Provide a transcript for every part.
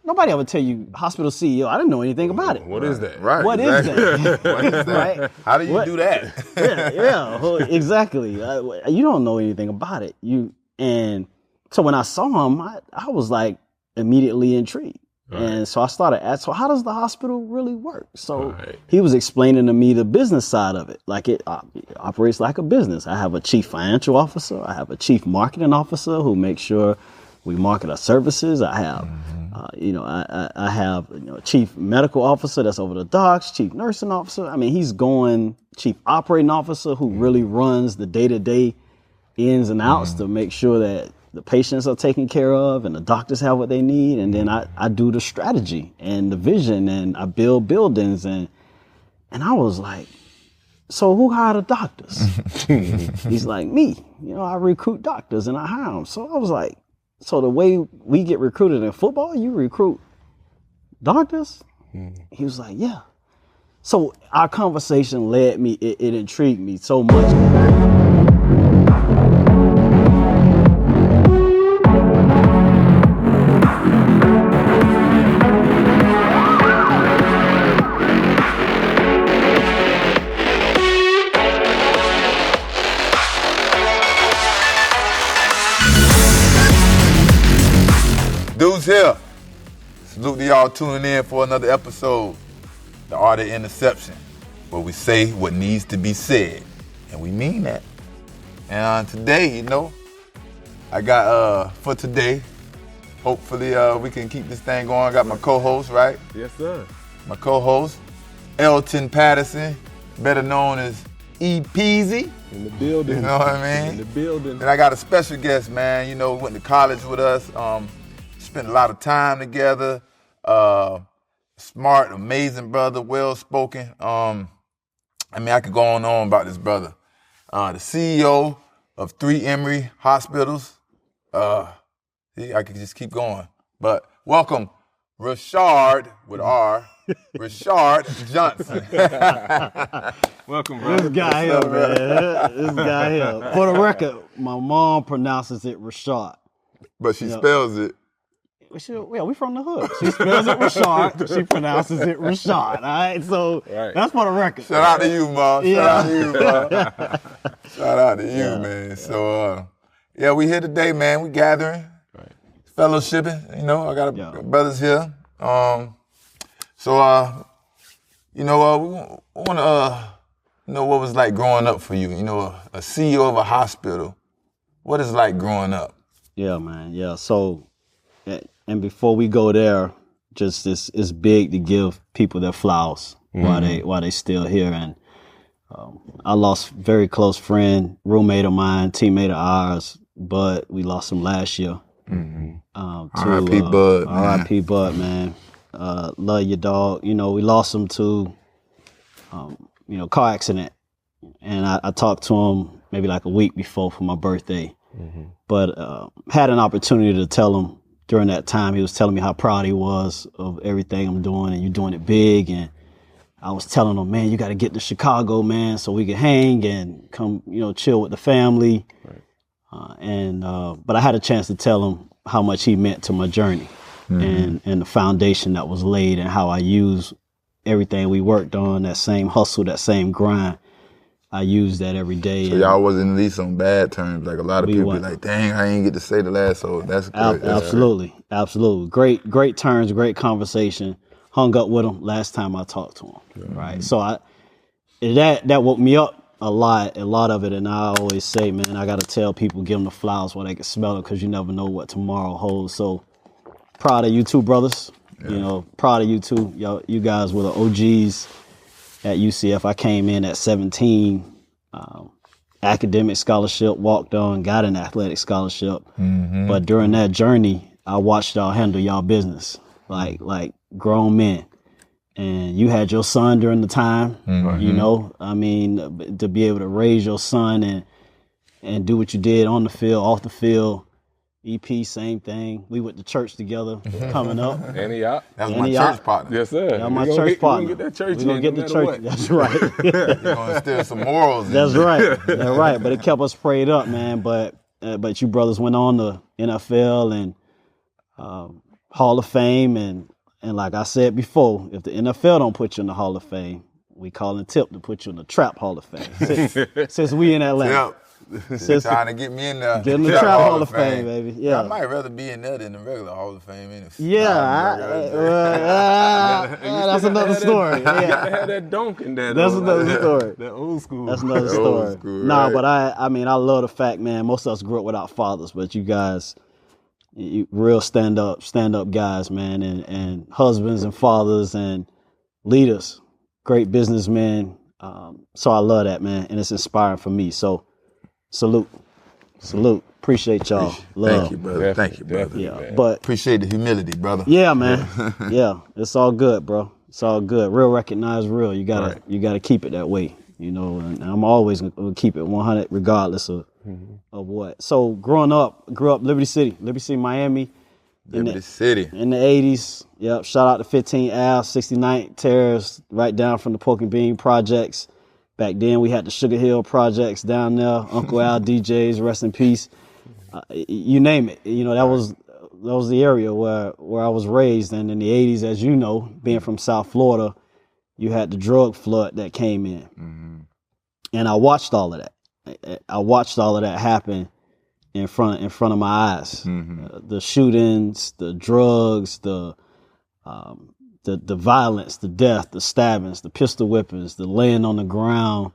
nobody ever tell you hospital CEO. I didn't know anything about it. What is that? Right. What exactly. is that? What is that? Right? How do you do that? yeah, exactly. You don't know anything about it. And so when I saw him, I was like immediately intrigued. Right. And so I started asking, so how does the hospital really work? So he was explaining to me the business side of it. Like it operates like a business. I have a chief financial officer. I have a chief marketing officer who makes sure we market our services. I have, I have a chief medical officer that's over the docs, chief nursing officer. I mean, chief operating officer who really runs the day-to-day ins and outs to make sure that the patients are taken care of and the doctors have what they need. And then I do the strategy and the vision and I build buildings. And I was like, so who hired the doctors? He's like, me. I recruit doctors and I hire them. So I was like, so the way we get recruited in football, you recruit doctors? He was like, yeah. So our conversation led me, it intrigued me so much. Dudes here. Salute to y'all tuning in for another episode, The Art of Interception, where we say what needs to be said, and we mean that. And today, I got for today, hopefully we can keep this thing going. I got my co-host, right? Yes, sir. My co-host, Elton Patterson, better known as E. Peasy. In the building. You know what I mean? In the building. And I got a special guest, man. Went to college with us. Spent a lot of time together. Smart, amazing brother, well-spoken. I could go on and on about this brother. The CEO of 3 Emory hospitals. I could just keep going. But welcome, Rashard, with R, Rashard Johnson. Welcome, bro. This guy here, man. This guy here. For the record, my mom pronounces it Rashard. But she spells it. We from the hood. She spells it Rashard. She pronounces it Rashad. All right, so that's for the record. Shout out to you, Mom. Shout out to you, Mom. Shout out to you, man. So, we here today, man. We gathering, fellowshipping. I got brothers here. We want to know what was like growing up for you. A CEO of a hospital. What is it like growing up? Yeah, man. Yeah. So. And before we go there, just it's big to give people their flowers while they still here. And I lost a very close friend, roommate of mine, teammate of ours, Bud. We lost him last year. R.I.P. Bud. R.I.P. Bud, man. Love your dog. We lost him to car accident, and I talked to him maybe like a week before for my birthday, but had an opportunity to tell him. During that time, he was telling me how proud he was of everything I'm doing, and you're doing it big. And I was telling him, man, you got to get to Chicago, man, so we can hang and come, chill with the family. Right. But I had a chance to tell him how much he meant to my journey and the foundation that was laid and how I use everything we worked on, that same hustle, that same grind. I use that every day. So y'all wasn't at least on bad terms. Like a lot of people be like, dang, I ain't get to say the last, so that's great. Absolutely. Great turns, great conversation. Hung up with him last time I talked to him, right? So that woke me up a lot of it, and I always say, man, I got to tell people, give them the flowers while they can smell it, because you never know what tomorrow holds. So proud of you two brothers, proud of you two. You guys were the OGs. At UCF, I came in at 17, academic scholarship, walked on, got an athletic scholarship. But during that journey, I watched y'all handle y'all business like grown men. And you had your son during the time, to be able to raise your son and do what you did on the field, off the field. EP, same thing. We went to church together coming up. Antioch. That was my church partner. Yes, sir. That was my church partner. We're going to get that church We're going to get the church. what. That's right. You're going to instill some morals. That's right. That's right. But it kept us prayed up, man. But you brothers went on to NFL, and Hall of Fame, and like I said before, if the NFL don't put you in the Hall of Fame, we calling Tip to put you in the Trap Hall of Fame. Since we in Atlanta. Yep. Trying to get me in the Get in the Trap Hall of Fame, baby. Yeah. I might rather be in there than the regular Hall of Fame. That's another story. You gotta have that donk in there. That's another story. That old school. That's another story. Right. But I mean, I love the fact, man, most of us grew up without fathers, but you guys, you real stand up guys, man, and husbands and fathers and leaders, great businessmen. So I love that, man, and it's inspiring for me. So salute. Appreciate y'all. Love. Thank you, brother. Thank you, brother. Yeah, but appreciate the humility, brother. yeah, man. Yeah, it's all good, bro. It's all good. Real recognize real. You gotta keep it that way, you know. And I'm always gonna keep it 100, regardless of what. So grew up Liberty City, Miami. Liberty City in the 80s. Yep. Shout out to 15 Ave, 69th Terrace, right down from the Pork and Bean projects. Back then, we had the Sugar Hill projects down there. Uncle Al DJs, rest in peace. You name it. You know, that was the area where I was raised. And in the 80s, as you know, being from South Florida, you had the drug flood that came in. Mm-hmm. And I watched all of that. I watched all of that happen in front of my eyes. Mm-hmm. The shootings, the drugs, the violence, the death, the stabbings, the pistol whippings, the laying on the ground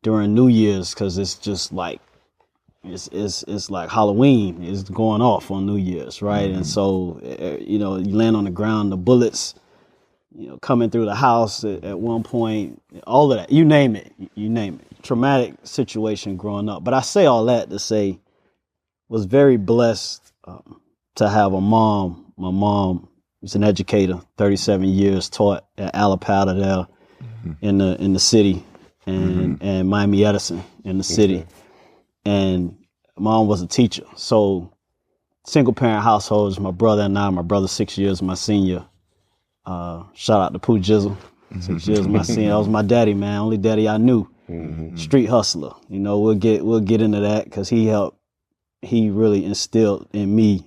during New Year's, because it's just like it's like Halloween is going off on New Year's, right? Mm-hmm. And so you land on the ground, the bullets, coming through the house at one point, all of that, you name it, traumatic situation growing up. But I say all that to say, was very blessed to have a mom. My mom was an educator, 37 years, taught at Alapata there in the city, and Miami Edison in the city. And mom was a teacher. So single parent households, my brother and I, my brother 6 years my senior. Shout out to Pooh Jizzle, 6 years my senior. That was my daddy, man, only daddy I knew. Street hustler. We'll get into that because he really instilled in me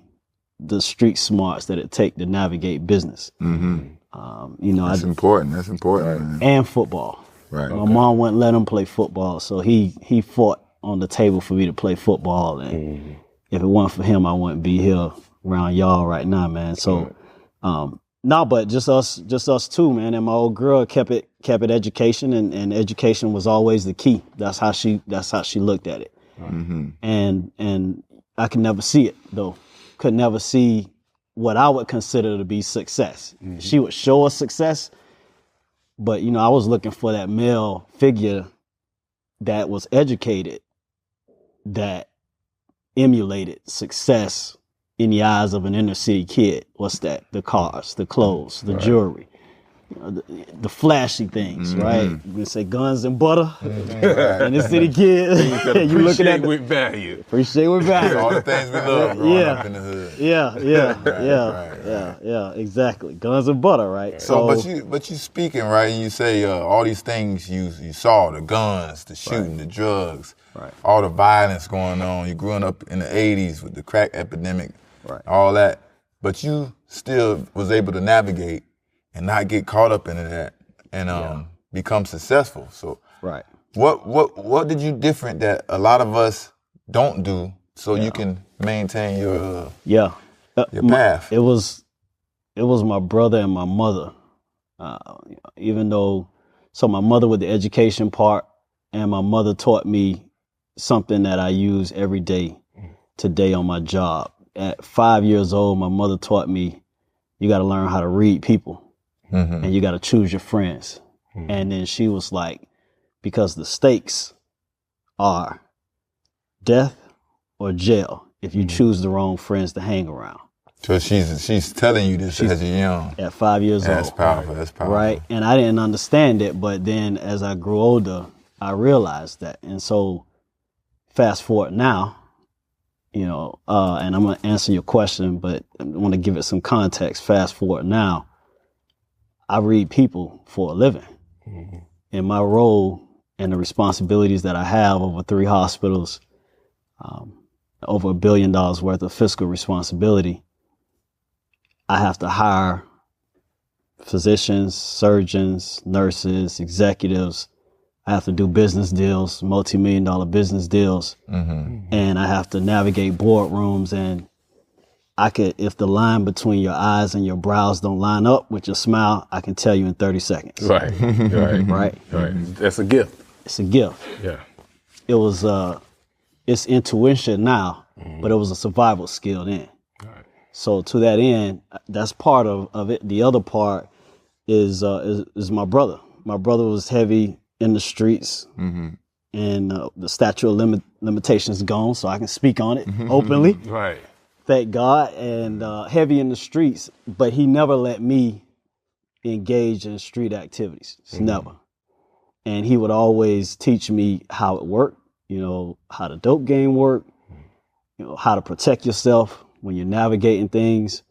the street smarts that it take to navigate business. That's important. That's important. Man. And football. Right. My mom wouldn't let him play football, so he fought on the table for me to play football. And if it wasn't for him, I wouldn't be here around y'all right now, man. So, but just us two, man. And my old girl kept it education, and education was always the key. That's how she looked at it. And I could never see it though. Could never see what I would consider to be success. She would show us success, but I was looking for that male figure that was educated, that emulated success in the eyes of an inner city kid. What's that? The cars, the clothes, the jewelry, the flashy things, right? You can say guns and butter, and this city kid. You looking at with value. Appreciate with value. All the things we love growing up in the hood. Yeah, exactly. Guns and butter, right? So but you speaking, right? And you say all these things you saw, the guns, the shooting, the drugs, all the violence going on. You growing up in the 80s with the crack epidemic, all that. But you still was able to navigate and not get caught up into that and become successful. So what did you different that a lot of us don't do so you can maintain your path? It was my brother and my mother. So my mother with the education part, and my mother taught me something that I use every day today on my job. At 5 years old, my mother taught me you got to learn how to read people. And you got to choose your friends. And then she was like, because the stakes are death or jail if you choose the wrong friends to hang around. So she's telling you this as you're young. At 5 years old. That's powerful. Right? And I didn't understand it, but then as I grew older, I realized that. And so fast forward now, and I'm going to answer your question, but I want to give it some context. Fast forward now. I read people for a living. In my role and the responsibilities that I have over 3 hospitals, over $1 billion worth of fiscal responsibility, I have to hire physicians, surgeons, nurses, executives. I have to do business deals, multi-million-dollar business deals, and I have to navigate boardrooms. And if the line between your eyes and your brows don't line up with your smile, I can tell you in 30 seconds. Right. Right. That's a gift. It's a gift. Yeah. It was, it's intuition now, but it was a survival skill then. Right. So to that end, that's part of it. The other part is my brother. My brother was heavy in the streets, and the statute of limitations gone, so I can speak on it openly. Right. Thank God. And heavy in the streets, but he never let me engage in street activities. Never. And he would always teach me how it worked, how the dope game worked, how to protect yourself when you're navigating things,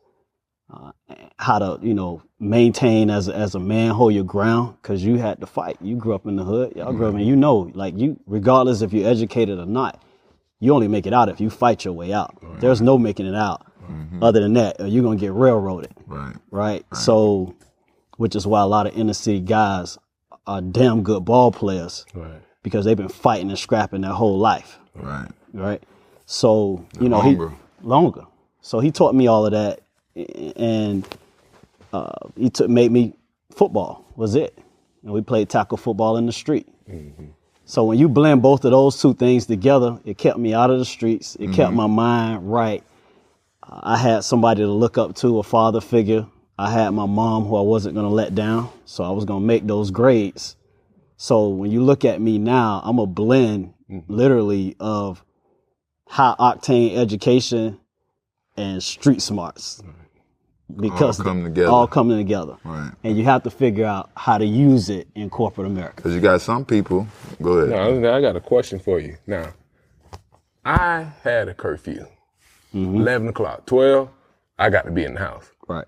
how to, maintain as a man, hold your ground, because you had to fight. You grew up in the hood. Y'all grew up in, regardless if you're educated or not, you only make it out if you fight your way out. Right. There's no making it out. Other than that, you're going to get railroaded. Right. So, which is why a lot of inner city guys are damn good ball players. Right. Because they've been fighting and scrapping their whole life. Right. So, longer. So he taught me all of that, and made me football was it. And we played tackle football in the street. So when you blend both of those two things together, it kept me out of the streets. It kept my mind right. I had somebody to look up to, a father figure. I had my mom, who I wasn't going to let down. So I was going to make those grades. So when you look at me now, I'm a blend literally of high octane education and street smarts. Because all coming together. Right. And you have to figure out how to use it in corporate America. Because you got some people, go ahead. Now, I got a question for you. Now, I had a curfew. 11 o'clock, 12, I got to be in the house. Right.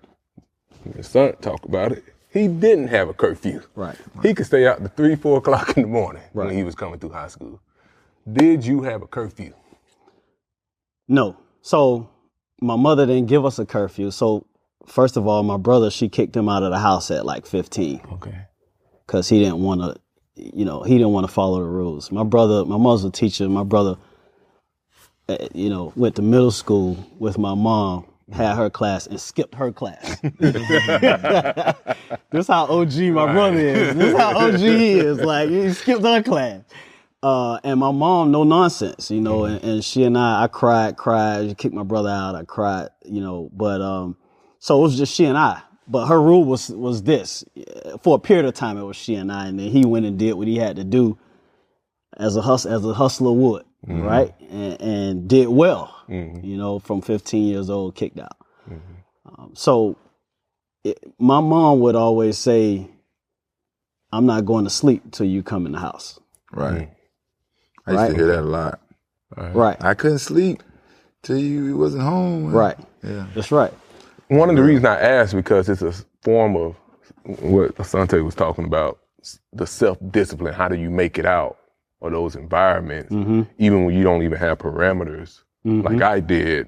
My son talk about it. He didn't have a curfew. Right. He could stay out to 3, 4 o'clock in the morning when he was coming through high school. Did you have a curfew? No. So my mother didn't give us a curfew. So first of all, my brother, she kicked him out of the house at like 15. Okay. Because he didn't want to, he didn't want to follow the rules. My mother's a teacher. My brother, went to middle school with my mom, had her class, and skipped her class. This how OG my brother is. This how OG he is. Like, he skipped her class. And my mom, no nonsense, and she and I cried. She kicked my brother out. I cried, but, so it was just she and I. But her rule was this. For a period of time, it was she and I, and then he went and did what he had to do as a hustler would, right? And did well, from 15 years old, kicked out. My mom would always say, I'm not going to sleep till you come in the house. Right. I used to hear that a lot. Right. I couldn't sleep till you wasn't home. Right. Yeah. That's right. One of the reasons I asked, because it's a form of what Asante was talking about, the self-discipline. How do you make it out of those environments, even when you don't even have parameters like I did?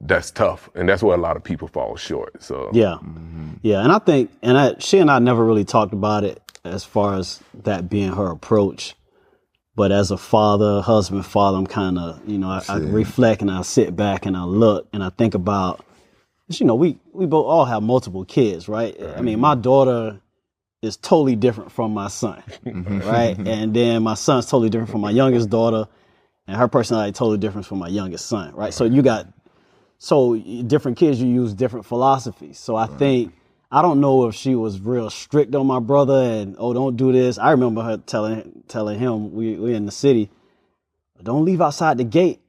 That's tough, and that's where a lot of people fall short. So yeah, and I think, she and I never really talked about it as far as that being her approach. But as a husband, I'm kind of, I reflect and I sit back and I look and I think about, we both all have multiple kids, right? I mean, my daughter is totally different from my son, right? And then my son's totally different from my youngest daughter, and her personality totally different from my youngest son, right? So you got different kids, you use different philosophies. So I think, I don't know if she was real strict on my brother and, don't do this. I remember her telling him, we in the city, don't leave outside the gate.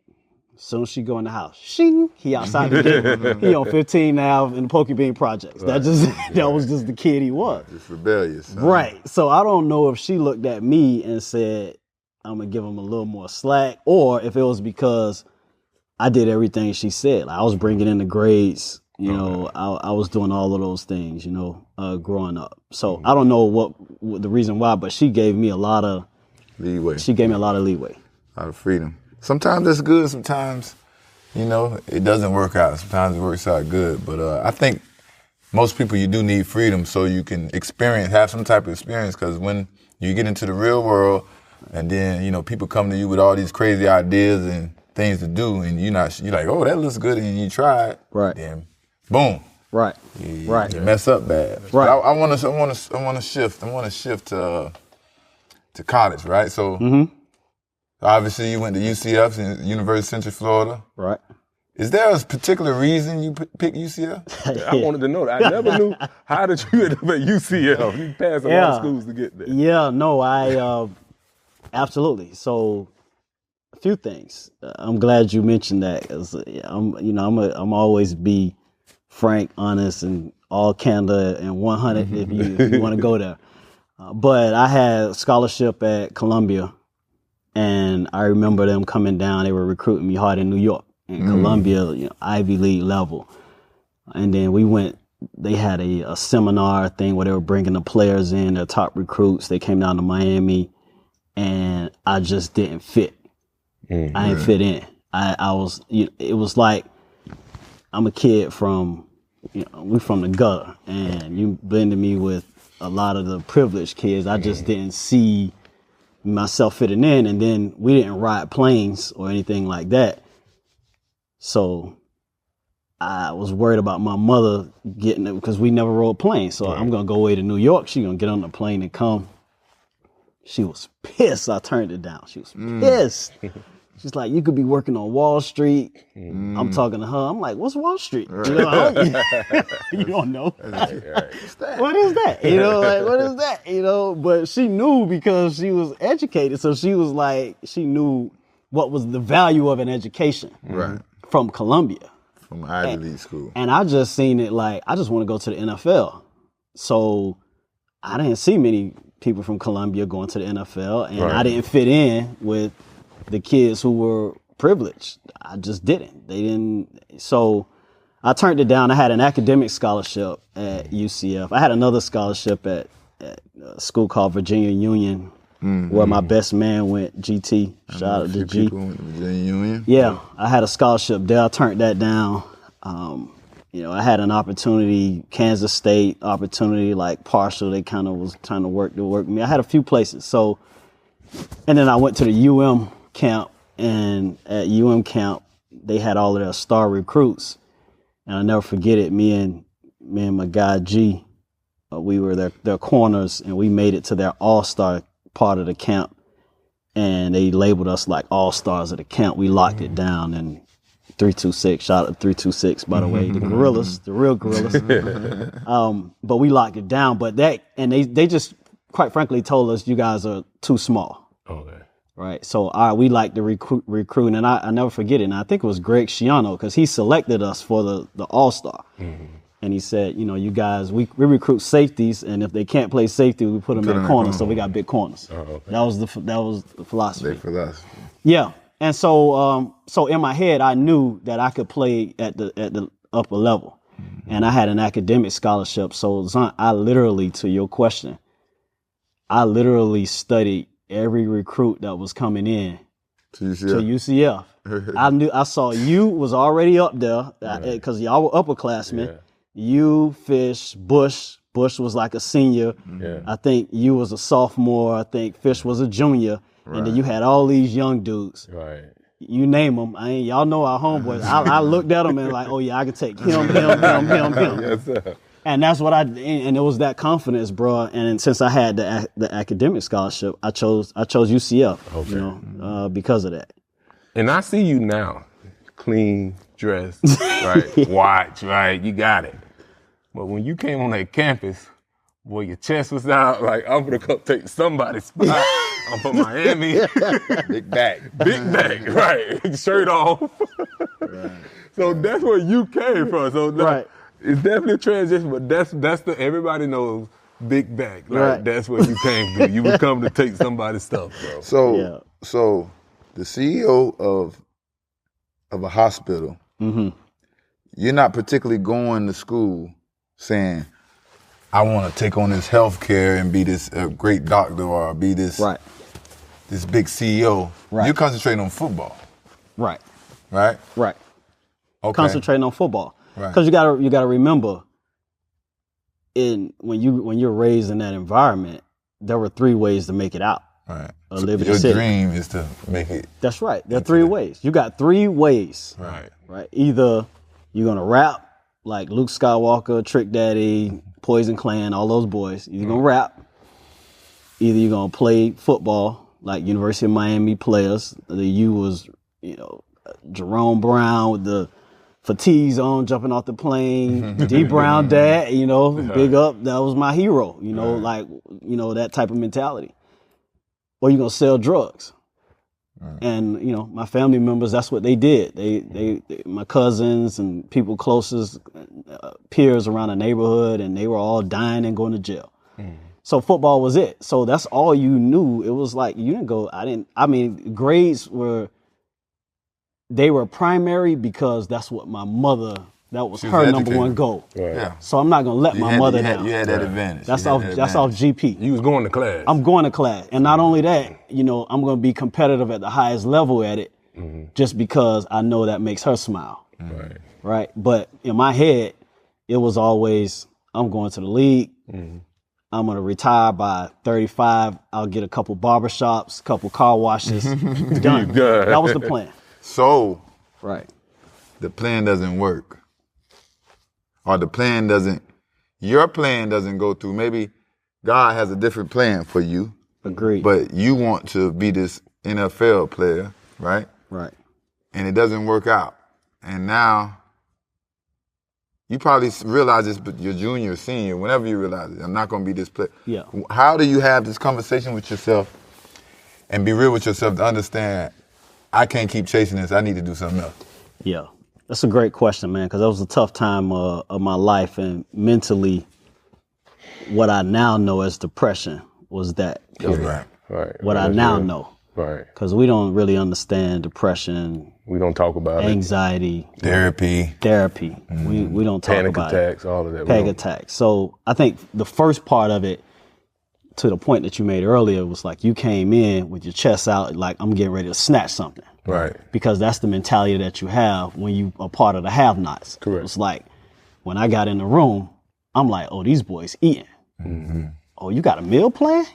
As soon as she go in the house, shing, he outside the gate. He on 15 now in the Pokey Bean Projects. Right. That was just the kid he was. Just rebellious. Huh? Right. So I don't know if she looked at me and said, I'm going to give him a little more slack, or if it was because I did everything she said. Like, I was bringing in the grades, I was doing all of those things, growing up. So I don't know what the reason why, but she gave me a lot of leeway. She gave me a lot of leeway. A lot of freedom. Sometimes that's good. Sometimes you know, it doesn't work out. Sometimes it works out good. But I think most people, you do need freedom so you can have some type of experience. Because when you get into the real world and then, you know, people come to you with all these crazy ideas and things to do and you're like, oh, that looks good, and you try it. Right. Then, boom. Right. You mess up bad. Right. I want to shift. I want to shift to college, right? So obviously you went to UCF, University of Central Florida. Right. Is there a particular reason you picked UCF? I wanted to know that. I never knew, how did you end up at UCF? You passed a lot of schools to get there. Yeah, no, I absolutely. So a few things. I'm glad you mentioned that. 'Cause, I'm always be frank, honest, and all candor and 100 if you want to go there. But I had a scholarship at Columbia, and I remember them coming down. They were recruiting me hard in New York. In Columbia, Ivy League level. And then we went, they had a seminar thing where they were bringing the players in, their top recruits. They came down to Miami, and I just didn't fit. I didn't fit in. I was, it was like, I'm a kid from, we from the gutter, and you blended me with a lot of the privileged kids. I just didn't see myself fitting in, and then we didn't ride planes or anything like that. So I was worried about my mother getting it because we never rode planes. So I'm going to go away to New York. She's going to get on the plane and come. She was pissed I turned it down. She was pissed. She's like, you could be working on Wall Street. I'm talking to her. I'm like, what's Wall Street? You don't know. What's that? What is that? What is that? But she knew because she was educated. So she was like, she knew what was the value of an education. Right. From Columbia. From Ivy League school. And I just seen it like, I just want to go to the NFL. So I didn't see many people from Columbia going to the NFL, and I didn't fit in with the kids who were privileged. I just didn't. They didn't. So I turned it down. I had an academic scholarship at UCF. I had another scholarship at a school called Virginia Union, where my best man went, GT. Shout out to G. People went to Virginia Union. Yeah, I had a scholarship there. I turned that down. I had an opportunity, Kansas State opportunity, like partial. They kind of was trying to work me. I had a few places. So, and then I went to the UM camp, and at UM camp, they had all of their star recruits. And I'll never forget it. Me and my guy G, we were their corners, and we made it to their all-star part of the camp, and they labeled us like all-stars of the camp. We locked it down, and 326, shout out to 326, by the way, the gorillas, the real gorillas. But we locked it down. But they just, quite frankly, told us, you guys are too small. Okay. Right. So we like to recruit, and I never forget it. And I think it was Greg Schiano, because he selected us for the All-Star. And he said, you guys, we recruit safeties, and if they can't play safety, we put them in corners. So we got big corners. Okay. That was the philosophy. Their philosophy. Yeah. And so in my head, I knew that I could play at the upper level, and I had an academic scholarship. So I literally, to your question, I literally studied every recruit that was coming in to UCF. I saw you was already up there because y'all were upperclassmen. Yeah. You, Fish, Bush. Bush was like a senior. Yeah. I think you was a sophomore. I think Fish was a junior. Right. And then you had all these young dudes. Right. You name them. Y'all know our homeboys. I looked at them and like, oh yeah, I could take him. Yes, sir. And that's what and it was that confidence, bro. And since I had the academic scholarship, I chose UCF. Okay. Because of that. And I see you now, clean, dressed, right, watch, right, you got it. But when you came on that campus, boy, your chest was out, like, I'm gonna come take somebody's spot. I'm from Miami. Big back, right, shirt off. Right. So that's where you came from. So it's definitely a transition, but that's the, everybody knows big back. Like, that's what you came to. You would come to take somebody's stuff, bro. So the CEO of a hospital, you're not particularly going to school saying, I want to take on this healthcare and be this great doctor or be this this big CEO. Right. You're concentrating on football. Right. Right? Right. concentrating on football. Right. Because you gotta remember, when you're raised in that environment, there were 3 ways to make it out. Right. Of So Liberty your City. dream is to make it. That's right. There are 3 ways. You got 3 ways. Right. Either you're gonna rap like Luke Skywalker, Trick Daddy, Poison Clan, all those boys. You're gonna rap. Either you're gonna play football like University of Miami players. The U was, Jerome Brown with the fatigues on, jumping off the plane. D Brown dad, big up. That was my hero. That type of mentality. Or you're gonna sell drugs. And my family members, that's what they did. They my cousins and people closest, peers around the neighborhood, and they were all dying and going to jail. So football was it. So that's all you knew. It was like you didn't go. Grades were primary because that's what my mother. That was her number one goal. Right. Yeah. So I'm not gonna let my mother down. You had that advantage. That's off GP. You was going to class. I'm going to class. And not only that, I'm going to be competitive at the highest level at it just because I know that makes her smile. Right. But in my head, it was always, I'm going to the league. I'm going to retire by 35. I'll get a couple barbershops, a couple car washes. Done. That was the plan. So Right. the plan doesn't work. Or your plan doesn't go through. Maybe God has a different plan for you. Agreed. But you want to be this NFL player, right? Right. And it doesn't work out. And now you probably realize this, but your junior or senior, whenever you realize it, I'm not going to be this player. Yeah. How do you have this conversation with yourself and be real with yourself to understand, I can't keep chasing this, I need to do something else? Yeah. That's a great question, man, because that was a tough time of my life. And mentally, what I now know as depression was that period. Right. What I now know. Right. Because we don't really understand depression, We don't talk about anxiety, Therapy. We don't talk Panic about attacks, all of that. Panic attacks. So I think the first part of it, to the point that you made earlier, was like you came in with your chest out, like I'm getting ready to snatch something. Right. Because that's the mentality that you have when you are part of the have-nots. Correct. It's like when I got in the room, I'm like, oh, these boys eating. Oh, you got a meal plan?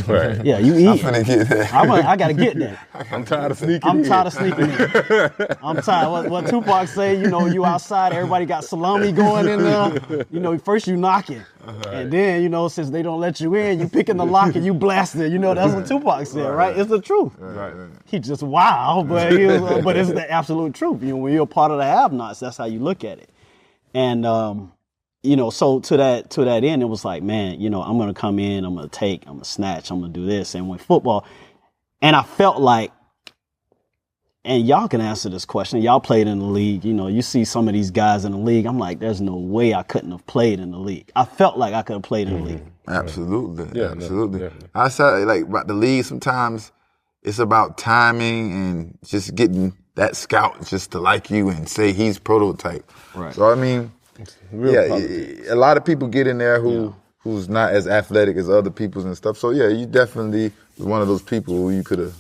Right. Yeah, you eating. I'm finna get that. I got to get that. I'm tired of sneaking I'm in. tired of sneaking in. I'm tired. What Tupac say, you outside, everybody got salami going in there. First you knocking. And then, since they don't let you in, you picking the lock and you blasting. That's what Tupac said, right? It's the truth. Right. He just wow, but but it's the absolute truth. When you're part of the have-nots, that's how you look at it. And so to that end, it was like, man, I'm gonna come in, I'm gonna snatch, I'm gonna do this. And with football, and I felt like, and y'all can answer this question. Y'all played in the league. You see some of these guys in the league. I'm like, there's no way I couldn't have played in the league. I felt like I could have played in the league. Absolutely. Yeah, absolutely. definitely. I said, about the league, sometimes it's about timing and just getting that scout just to like you and say he's prototype. Right. So, a lot of people get in there who's not as athletic as other people's and stuff. So, yeah, you definitely was one of those people who you could have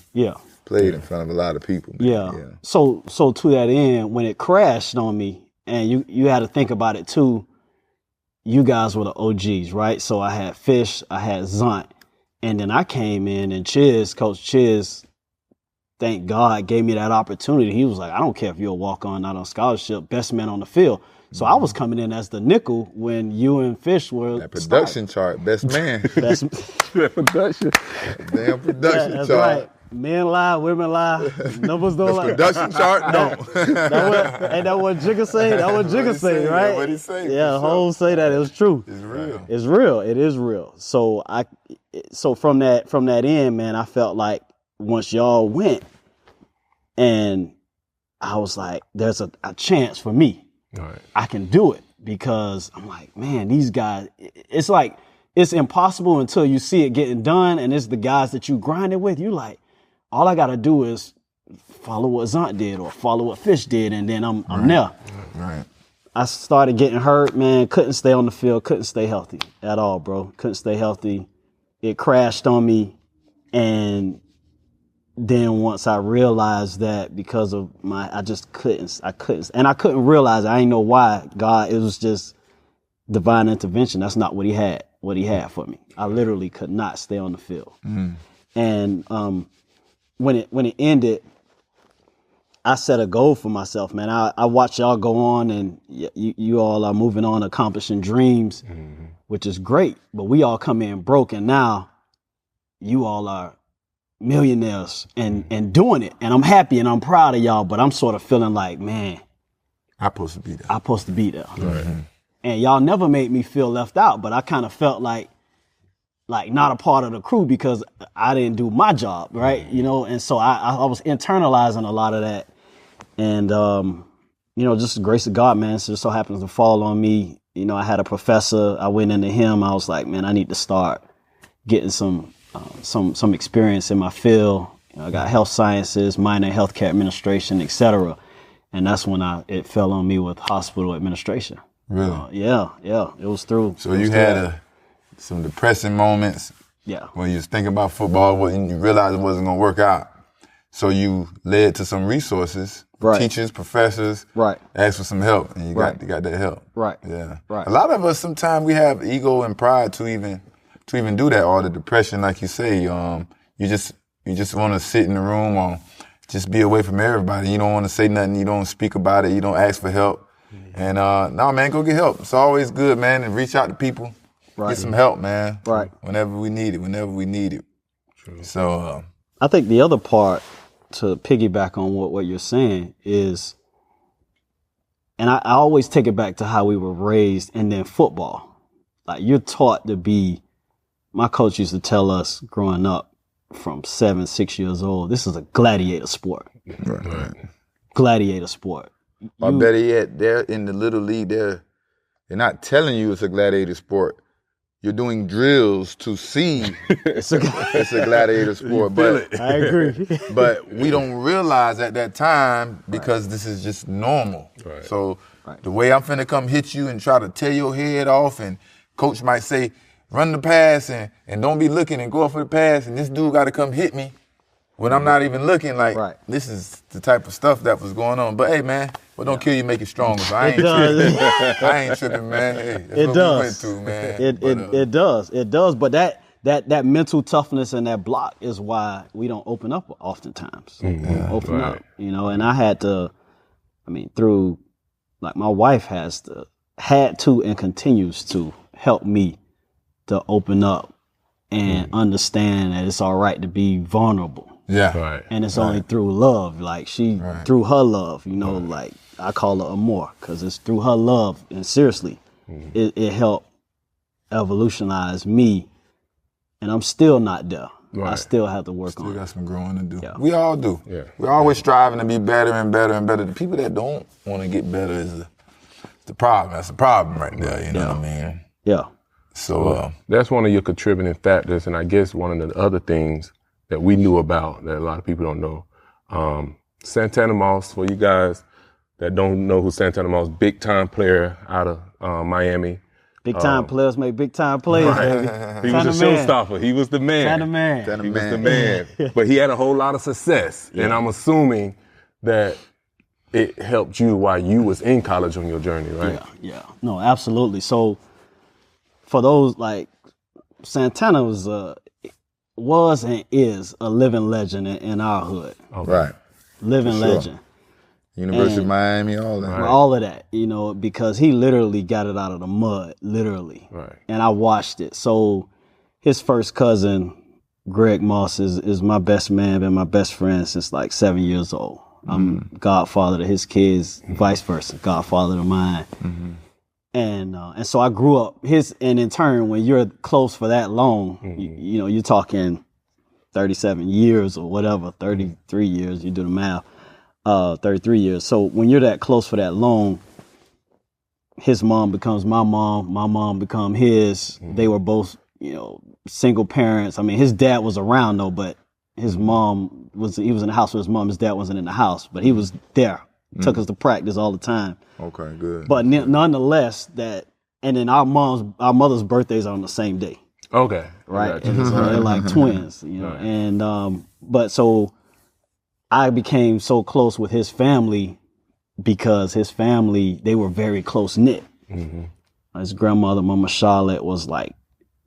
played in front of a lot of people. Man. Yeah. So to that end, when it crashed on me, and you had to think about it too, you guys were the OGs, right? So I had Fish, I had Zont, and then I came in and Coach Chiz, thank God, gave me that opportunity. He was like, I don't care if you're a walk-on, not on scholarship, best man on the field. So I was coming in as the nickel when you and Fish were that production chart, best man. Best Production. Damn production that's chart. right. Men lie, women lie. Numbers don't lie. Production chart, don't. That what Jigga say? That what Jigga say, right? What he say? Yeah, Holmes say that. It was true. It's real. It's real. It is real. So from that end, man, I felt like once y'all went, and I was like, there's a chance for me. Right. I can do it, because I'm like, man, these guys, it's like, it's impossible until you see it getting done, and it's the guys that you grinded with. You like, all I got to do is follow what Zont did or follow what Fish did, and then I'm there. Right. I started getting hurt, man, couldn't stay on the field, couldn't stay healthy at all, bro. Couldn't stay healthy. It crashed on me, and then once I realized that because of I couldn't realize it. I didn't know why. God, it was just divine intervention. That's not what he had for me. I literally could not stay on the field. And when it ended, I set a goal for myself, man. I watched y'all go on, and you all are moving on, accomplishing dreams, which is great. But we all come in broke, and now you all are millionaires and doing it. And I'm happy and I'm proud of y'all, but I'm sort of feeling like, man, I'm supposed to be there. I'm supposed to be there. Right. And y'all never made me feel left out, but I kind of felt like not a part of the crew because I didn't do my job, right? You know, and so I was internalizing a lot of that. And, you know, just the grace of God, man, it just so happens to fall on me. You know, I had a professor. I went into him. I was like, man, I need to start getting some experience in my field. You know, I got health sciences, minor in healthcare administration, et cetera. And that's when it fell on me with hospital administration. Really? Yeah. It was through. So you had some depressing moments. Yeah. When you was thinking about football and you realized it wasn't going to work out. So you led to some resources, right. Teachers, professors, right. Asked for some help, and you got that help. Right. Yeah. Right. A lot of us sometimes we have ego and pride to even do that, or the depression, like you say. You just want to sit in the room or just be away from everybody. You don't want to say nothing. You don't speak about it. You don't ask for help. And no, man, go get help. It's always good, man, and reach out to people. Right. Get some help, man. Right. Whenever we need it. True. So I think the other part, to piggyback on what you're saying, is, and I always take it back to how we were raised, and then football. Like, you're taught to be, my coach used to tell us growing up from 6 years old, this is a gladiator sport. Right. Gladiator sport. Or better yet, they're in the little league, they're not telling you it's a gladiator sport. You're doing drills to see it's a gladiator sport. But I agree. But we don't realize at that time because this is just normal. Right. So the way I'm finna come hit you and try to tear your head off, and coach might say, run the pass and don't be looking and go up for the pass, and this dude got to come hit me when I'm not even looking. Like, This is the type of stuff that was going on. But hey, man, what don't kill you make it stronger. So I ain't tripping, man. Hey, that's it what does. we went through, man. It does. But that mental toughness and that block is why we don't open up oftentimes. Open up, you know. And I had to, through, like, my wife had to and continues to help me to open up and understand that it's all right to be vulnerable. Yeah. Right. And it's only through love. Like, through her love, you know, like, I call her Emory because it's through her love. And seriously, it helped evolutionize me. And I'm still not there. Right. I still have to work on it. Still got some growing to do. Yeah. We all do. Yeah. We're always striving to be better and better and better. The people that don't want to get better is the problem. That's the problem right there. You know what I mean? Yeah. So that's one of your contributing factors, and I guess one of the other things that we knew about that a lot of people don't know. Santana Moss, for you guys that don't know who Santana Moss, big time player out of Miami. Big time players make big time plays. Right. He was a showstopper. He was the man. He was the man. But he had a whole lot of success, and I'm assuming that it helped you while you was in college on your journey, right? Yeah. No, absolutely. So for those, like, Santana was and is a living legend in our hood. Okay. Right. Living legend. University of Miami, all that. Right. All of that, you know, because he literally got it out of the mud, literally. Right. And I watched it. So his first cousin, Greg Moss, is my best man, been my best friend since like 7 years old. I'm godfather to his kids, vice versa, godfather to mine. And so I grew up and in turn, when you're close for that long, you know, you're talking 37 years or whatever, 33 years, you do the math, 33 years. So when you're that close for that long, his mom becomes my mom become his. They were both, you know, single parents. I mean, his dad was around though, but his mom he was in the house with his mom. His dad wasn't in the house, but he was there. Took us to practice all the time. Okay, good. But nonetheless, and then our mother's birthdays are on the same day. Okay. Right. And so they're like twins, you know. Right. And but so I became so close with his family because his family, they were very close knit. His grandmother, Mama Charlotte, was like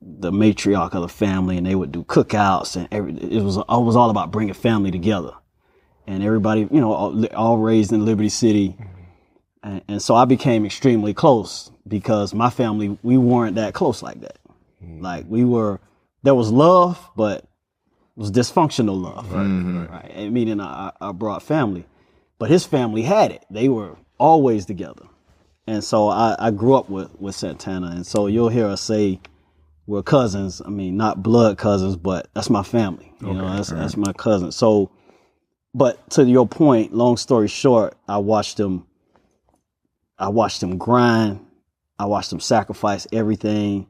the matriarch of the family, and they would do cookouts, and it was all about bringing family together. And everybody, you know, all raised in Liberty City. And so I became extremely close because my family, we weren't that close like that. Like there was love, but it was dysfunctional love. Right? And meaning I brought family. But his family had it. They were always together. And so I grew up with Santana. And so you'll hear us say we're cousins. I mean, not blood cousins, but that's my family. You know, that's my cousin. So, but to your point, long story short, I watched him grind. I watched him sacrifice everything.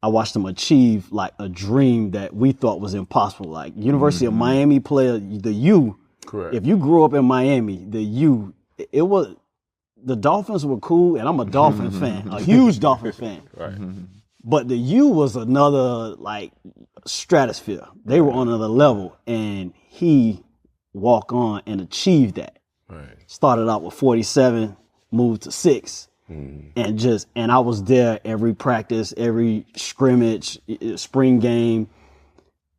I watched him achieve like a dream that we thought was impossible. Like University of Miami player, the U. Correct. If you grew up in Miami, the U, the Dolphins were cool, and I'm a Dolphin fan, a huge Dolphin fan. Right. But the U was another like stratosphere. They were on another level, and he walked on and achieved that. Right. Started out with 47, moved to 6. And I was there every practice, every scrimmage, spring game.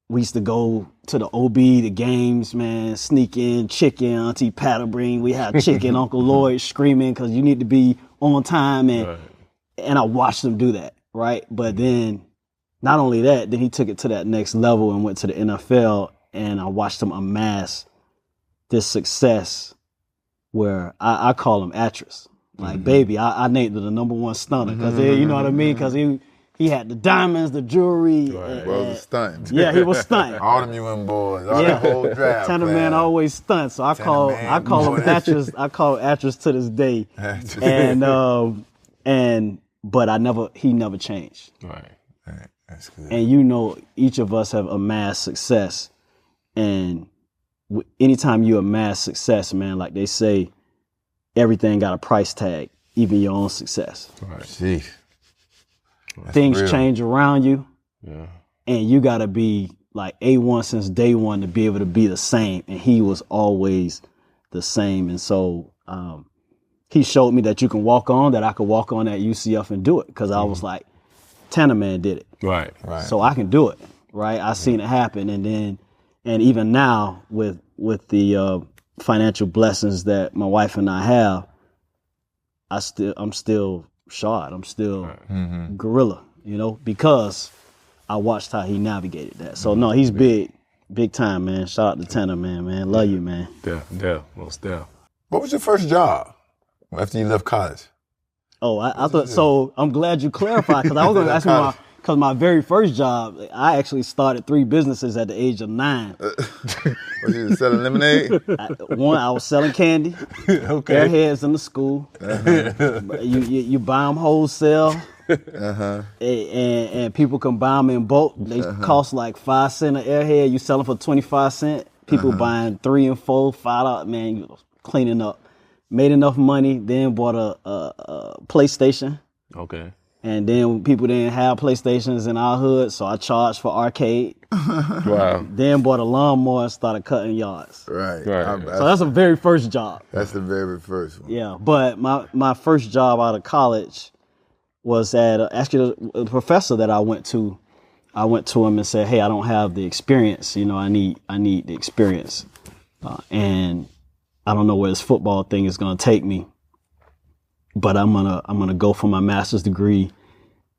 We used to go to the OB, the games, man, sneak in, chicken, Auntie Pat will bring. We had chicken, Uncle Lloyd screaming because you need to be on time. And I watched him do that, right? But then not only that, then he took it to that next level and went to the NFL, and I watched him amass this success where I call him actress. Like, baby, I named it the #1 stunner because you know what I mean? Because he had the diamonds, the jewelry. Right. Bro was stunting. Yeah, he was stunting. All them UN boys, all the whole draft. Tanner man always stunts, so I call him actress. I call him actress to this day. But he never changed. Right. That's good. And you know, each of us have amassed success, and anytime you amass success, man, like they say, everything got a price tag, even your own success. Right. Jeez. Things real. change around you, and you got to be like A1 since day one to be able to be the same. And he was always the same. And so he showed me that you can walk on, that I could walk on at UCF and do it. Because I was like, Tanner man did it. Right. So I can do it, right? I seen it happen. And even now with the financial blessings that my wife and I have, I'm still shot. I'm still gorilla, you know, because I watched how he navigated that. So no, he's big time, man. Shout out to Tanner, man. Love you, man. Most deaf. What was your first job after you left college? Oh, I thought so. I'm glad you clarified because I was going to ask you because my very first job, I actually started 3 businesses at the age of 9. Was you selling lemonade? One, I was selling candy. Okay. Airheads in the school. You buy them wholesale. And people can buy them in bulk. They cost like 5 cents an airhead. You sell them for 25 cents. People buying 3 and 4, $5. Man, you cleaning up. Made enough money. Then bought a PlayStation. Okay. And then people didn't have PlayStations in our hood, so I charged for arcade. Wow. Then bought a lawnmower and started cutting yards. Right. So that's the very first job. That's the very first one. Yeah, but my first job out of college was at actually the professor that I went to. I went to him and said, "Hey, I don't have the experience. You know, I need the experience, and I don't know where this football thing is going to take me. But I'm gonna go for my master's degree,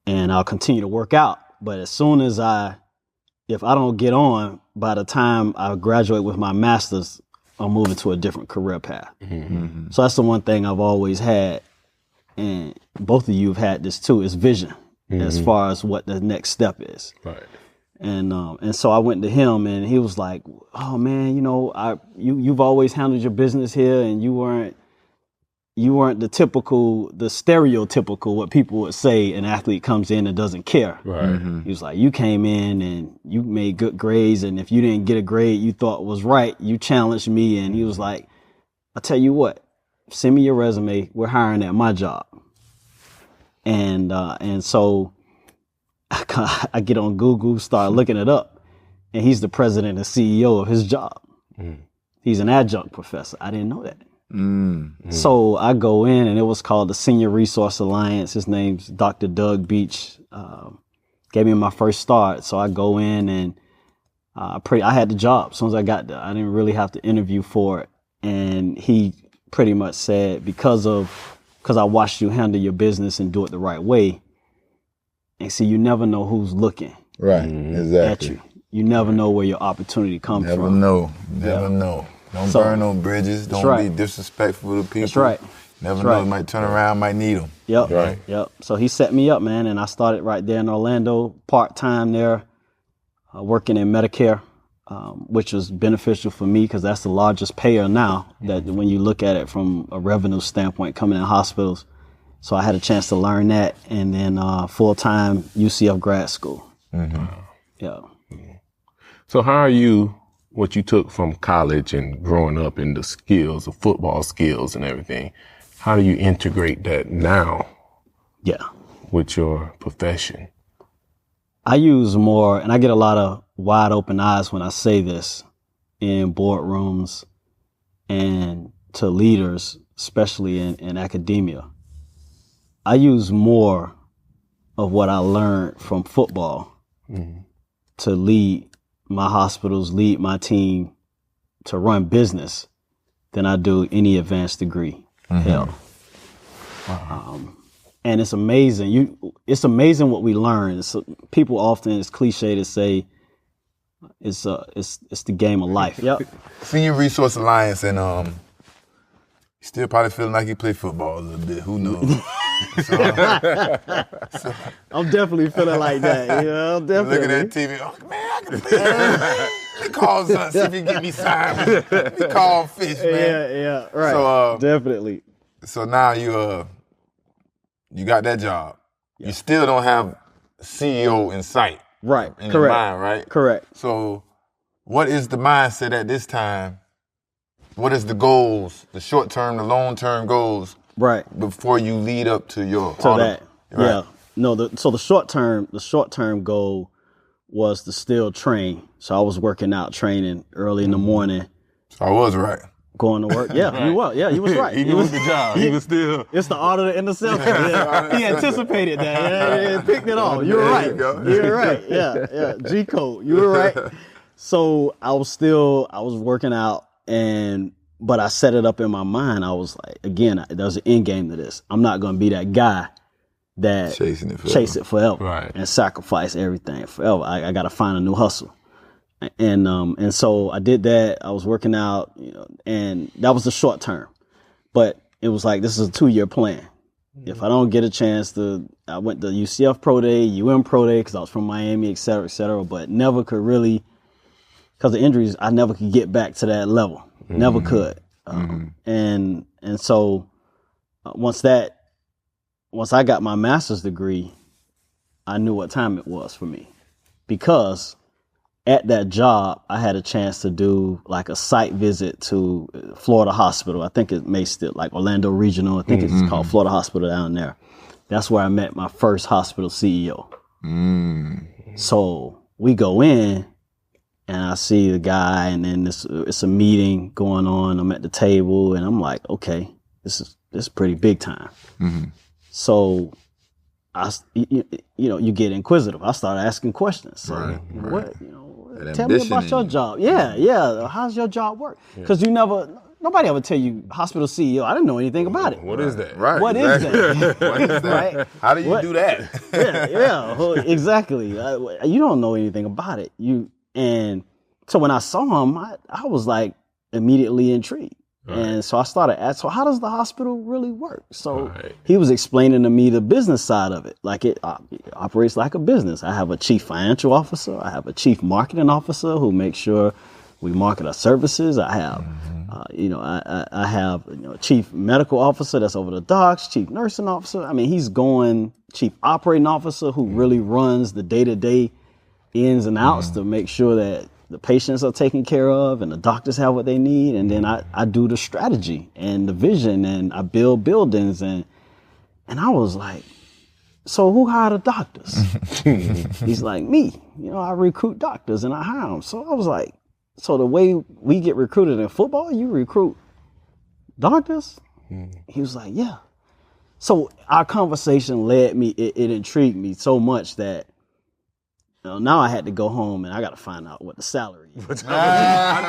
and I'll continue to work out. But as soon as if I don't get on by the time I graduate with my master's, I'm moving to a different career path. So that's the one thing I've always had, and both of you have had this too, is vision as far as what the next step is. Right. And so I went to him, and he was like, "Oh man, you know, you've always handled your business here, and you weren't the stereotypical what people would say an athlete comes in and doesn't care." Right. He was like, "You came in and you made good grades, and if you didn't get a grade you thought was right, you challenged me." And he was like, "I tell you what, send me your resume. We're hiring at my job." And so I get on Google, start looking it up, and he's the president and CEO of his job. He's an adjunct professor. I didn't know that. So I go in, and it was called the Senior Resource Alliance. His name's Dr. Doug Beach. Gave me my first start. So I go in, and I had the job as soon as I got there. I didn't really have to interview for it. And he pretty much said, because I watched you handle your business and do it the right way. And see, you never know who's looking Right, at exactly. you. You never know where your opportunity comes Never from. know. Never know. Don't burn no bridges. Don't be disrespectful to people. That's right. Never know. You might turn around, might need them. Yep. Right. Yep. So he set me up, man, and I started right there in Orlando, part-time there, working in Medicare, which was beneficial for me because that's the largest payer now, that when you look at it from a revenue standpoint coming in hospitals. So I had a chance to learn that, and then full-time UCF grad school. Yeah. So how are you, what you took from college and growing up in the skills, the football skills and everything, how do you integrate that now Yeah. with your profession? I use more, and I get a lot of wide open eyes when I say this in boardrooms and to leaders, especially in academia. I use more of what I learned from football to lead my hospitals, lead my team, to run business than I do any advanced degree. Hell. And it's amazing. It's amazing what we learn. People often, it's cliche to say, it's the game of life. Yep. Senior Resource Alliance, and you still probably feeling like you play football a little bit. Who knows? I'm definitely feeling like that. I'm definitely. Look at that TV. Oh, man, I can play. Let me call son, see if he can get me signed. Let me call Fish, man. Yeah, right. So, definitely. So now you got that job. Yeah. You still don't have CEO in sight. Right. In Correct. your mind, right? Correct. So what is the mindset at this time? What is the goals, the short-term, the long-term goals? Right. Before you lead up to that. Right. Yeah. No, so the short term goal was to still train. So I was working out, training early in the morning. So I was right. Going to work. Yeah, you was. Yeah, you was right. Even with the job, he was still. It's the art of the interception. Yeah. He anticipated that. He picked it off. You were right. You were right. Yeah. G code. You were right. So I was working out, but I set it up in my mind. I was like, again, there's an end game to this. I'm not going to be that guy that chase it forever right. and sacrifice everything forever. I got to find a new hustle. And so I did that. I was working out, and that was the short term. But it was like, this is a 2-year plan. If I don't get a chance I went to UCF Pro Day, UM Pro Day, because I was from Miami, et cetera, but never could really, because of injuries, I never could get back to that level. Never could. And so once I got my master's degree, I knew what time it was for me, because at that job, I had a chance to do like a site visit to Florida Hospital. I think it may still, like Orlando Regional. I think it's called Florida Hospital down there. That's where I met my first hospital CEO. So we go in, and I see the guy, and then it's a meeting going on. I'm at the table, and I'm like, okay, this is pretty big time. So you get inquisitive. I started asking questions. So, what, tell me about your job. Yeah. How's your job work? Because nobody ever tell you hospital CEO. I didn't know anything about it. What is that? Right. What is that? What is that? Right? How do you do that? Yeah, exactly. You don't know anything about it. And so when I saw him, I was like immediately intrigued. Right. And so I started asking, so how does the hospital really work? So he was explaining to me the business side of it. Like it operates like a business. I have a chief financial officer. I have a chief marketing officer who makes sure we market our services. I have, I have a chief medical officer that's over the docs, chief nursing officer. I mean, chief operating officer who really runs the day-to-day ins and outs to make sure that the patients are taken care of and the doctors have what they need. And then I do the strategy and the vision, and I build buildings. And I was like, so who hired the doctors? He's like, me. I recruit doctors and I hire them. So I was like, so the way we get recruited in football, you recruit doctors? He was like, yeah. So our conversation led me, it intrigued me so much that now I had to go home and I got to find out what the salary is. I'm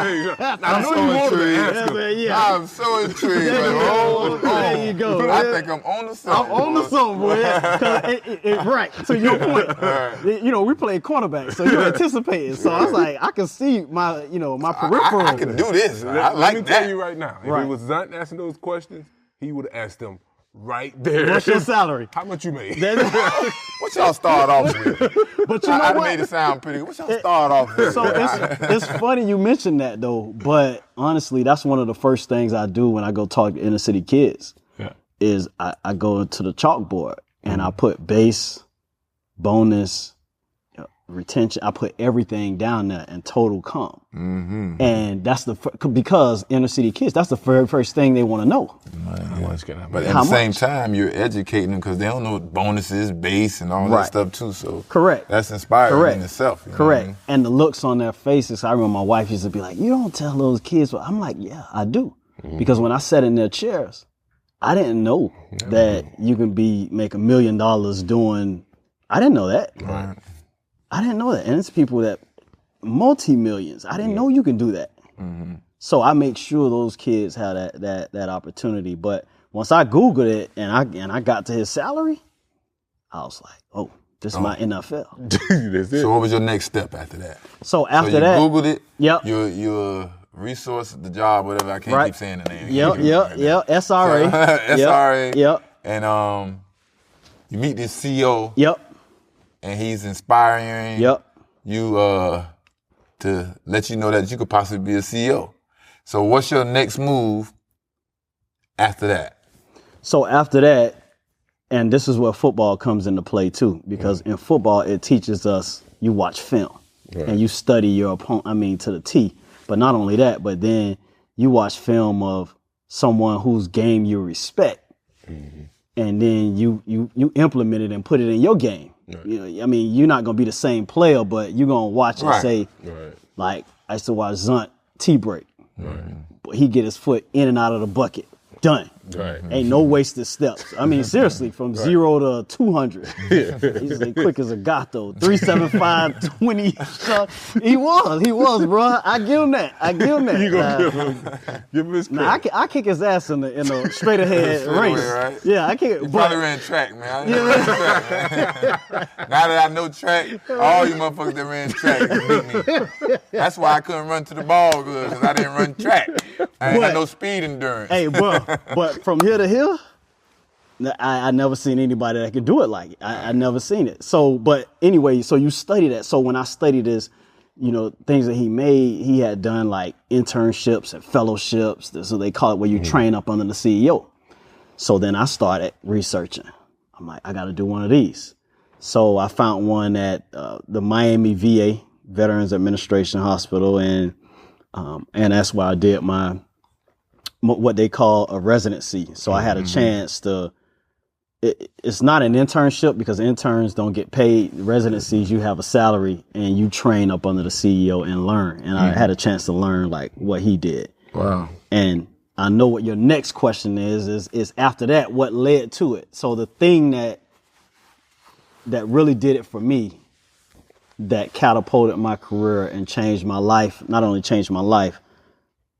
so intrigued. There you go. I think I'm on to something. I'm on to something, boy. Right. To your point, we play cornerback, so you're anticipating. So I was like, I can see my peripheral. I can do this. Let me tell you right now. If it was Zunt asking those questions, he would have asked them right there. What's your salary? How much you made? What y'all start off with? But you know I what? made it sound pretty good. What y'all start off with? So it's funny you mentioned that though, but honestly, that's one of the first things I do when I go talk to inner city kids. Yeah. Is I go to the chalkboard and I put base, bonus, retention. I put everything down there and total comp. Mm-hmm. And that's because inner city kids, that's the very first thing they want to know. But at the same time, you're educating them because they don't know what bonuses, base, and all that stuff too. So correct. That's inspiring in itself. Correct. And the looks on their faces. I remember my wife used to be like, "You don't tell those kids." But I'm like, "Yeah, I do," because when I sat in their chairs, I didn't know that you can make $1 million doing. I didn't know that. Right. I didn't know that. And it's people that multi-millions. I didn't know you can do that. Mm-hmm. So I make sure those kids have that opportunity. But once I Googled it and I got to his salary, I was like, oh, this is my NFL. That's it. So what was your next step after that? So after you that, Googled it. Yep. You resource the job, whatever. I can't keep saying the name. Yep. SRA. SRA. Yep. And you meet this CEO. Yep. And he's inspiring you to let you know that you could possibly be a CEO. So what's your next move after that? So after that, and this is where football comes into play too, because in football it teaches us you watch film and you study your opponent, to the T. But not only that, but then you watch film of someone whose game you respect. Mm-hmm. And then you implement it and put it in your game. Right. You're not gonna be the same player, but you're gonna watch and say, like I used to watch Zunt T-break. But he get his foot in and out of the bucket. Done. Right. Ain't no wasted steps. Seriously, from 0 to 200. He's like quick as a gato. 375, 20. He was, bro. I give him that. You gonna give him his credit. I kick his ass in the straight ahead race. Right? Yeah, I kick it. You probably ran track, man. Now that I know track, all you motherfuckers that ran track beat me. That's why I couldn't run to the ball good, because I didn't run track. I ain't got no speed endurance. Hey, but from here to here, I never seen anybody that could do it like it. I never seen it. So, but anyway, so you study that. So when I studied this, things that he made, he had done like internships and fellowships. So they call it where you train up under the CEO. So then I started researching. I'm like, I got to do one of these. So I found one at the Miami VA, Veterans Administration Hospital, and that's where I did my what they call a residency. So I had a chance to. It's not an internship because interns don't get paid. Residencies, you have a salary and you train up under the CEO and learn. And I had a chance to learn like what he did. Wow. And I know what your next question is after that, what led to it. So the thing that really did it for me, that catapulted my career and changed my life, not only changed my life,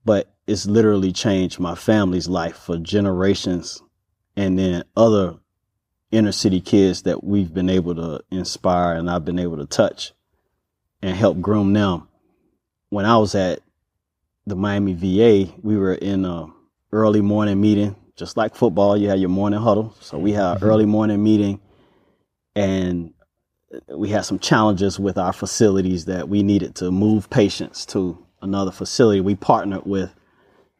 but it's literally changed my family's life for generations, and then other inner city kids that we've been able to inspire and I've been able to touch and help groom them. When I was at the Miami VA, we were in a early morning meeting, just like football. You had your morning huddle. So we had an early morning meeting, and we had some challenges with our facilities that we needed to move patients to another facility. We partnered with,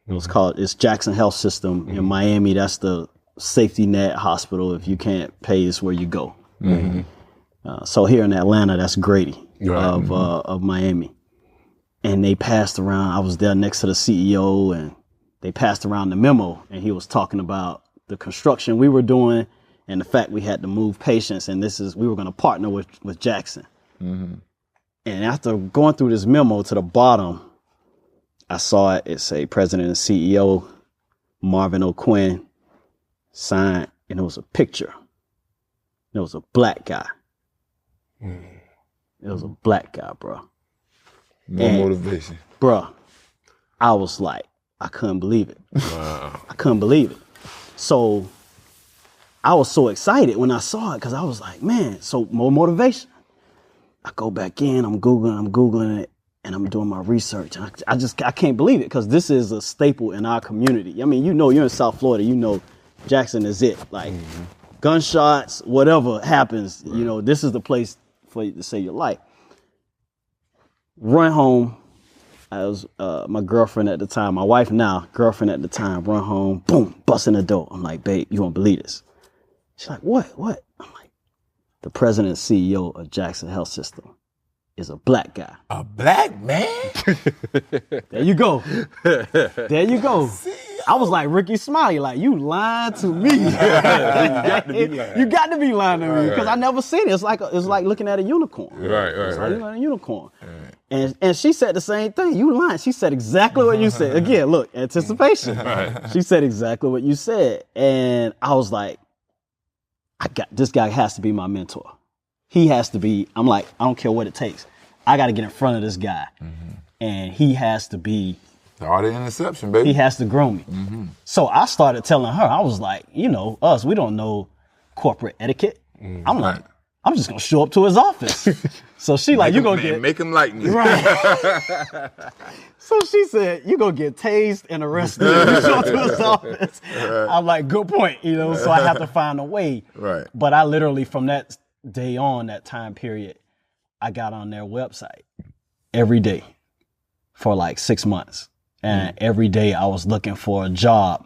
it's Jackson Health System in Miami. That's the safety net hospital. If you can't pay, is where you go. So here in Atlanta, that's Grady of Miami. And they passed around, I was there next to the CEO, and they passed around the memo, and he was talking about the construction we were doing and the fact we had to move patients, and we were going to partner with Jackson. And after going through this memo to the bottom, I saw it. It say President and CEO Marvin O'Quinn signed, and it was a picture. It was a black guy. It was a black guy, bro. More motivation. Bro, I was like, I couldn't believe it. Wow. I couldn't believe it. So I was so excited when I saw it because I was like, man, so more motivation. I go back in, I'm Googling it, and I'm doing my research. And I can't believe it because this is a staple in our community. I mean, you know, you're in South Florida, you know Jackson is it. Like gunshots, whatever happens, you know, this is the place for you to save your life. Run home. I was my girlfriend at the time, my wife now, girlfriend at the time, run home, boom, bust in the door. I'm like, babe, you won't believe this. She's like, what? I'm like, the president and CEO of Jackson Health System is a black guy. A black man? There you go. There you go. I was like Ricky Smiley, like, you lying to me. You got to be lying to me because I never seen it. It's like looking at a unicorn. Right. It's like looking at a unicorn. And she said the same thing. You lying. She said exactly what you said. Again, look, anticipation. She said exactly what you said. And I was like, this guy has to be my mentor. He has to be, I'm like, I don't care what it takes. I got to get in front of this guy. And he has to be. The art of interception, baby. He has to groom me. So I started telling her, I was like, you know, we don't know corporate etiquette. I'm like, I'm just going to show up to his office. So she like, you going to get. Make him like me. Right. So she said, you going to get tased and arrested. You show up to his office. I'm like, good point, you know, so I have to find a way. Right. But I literally, from that day on, that time period, I got on their website every day for like 6 months. And every day I was looking for a job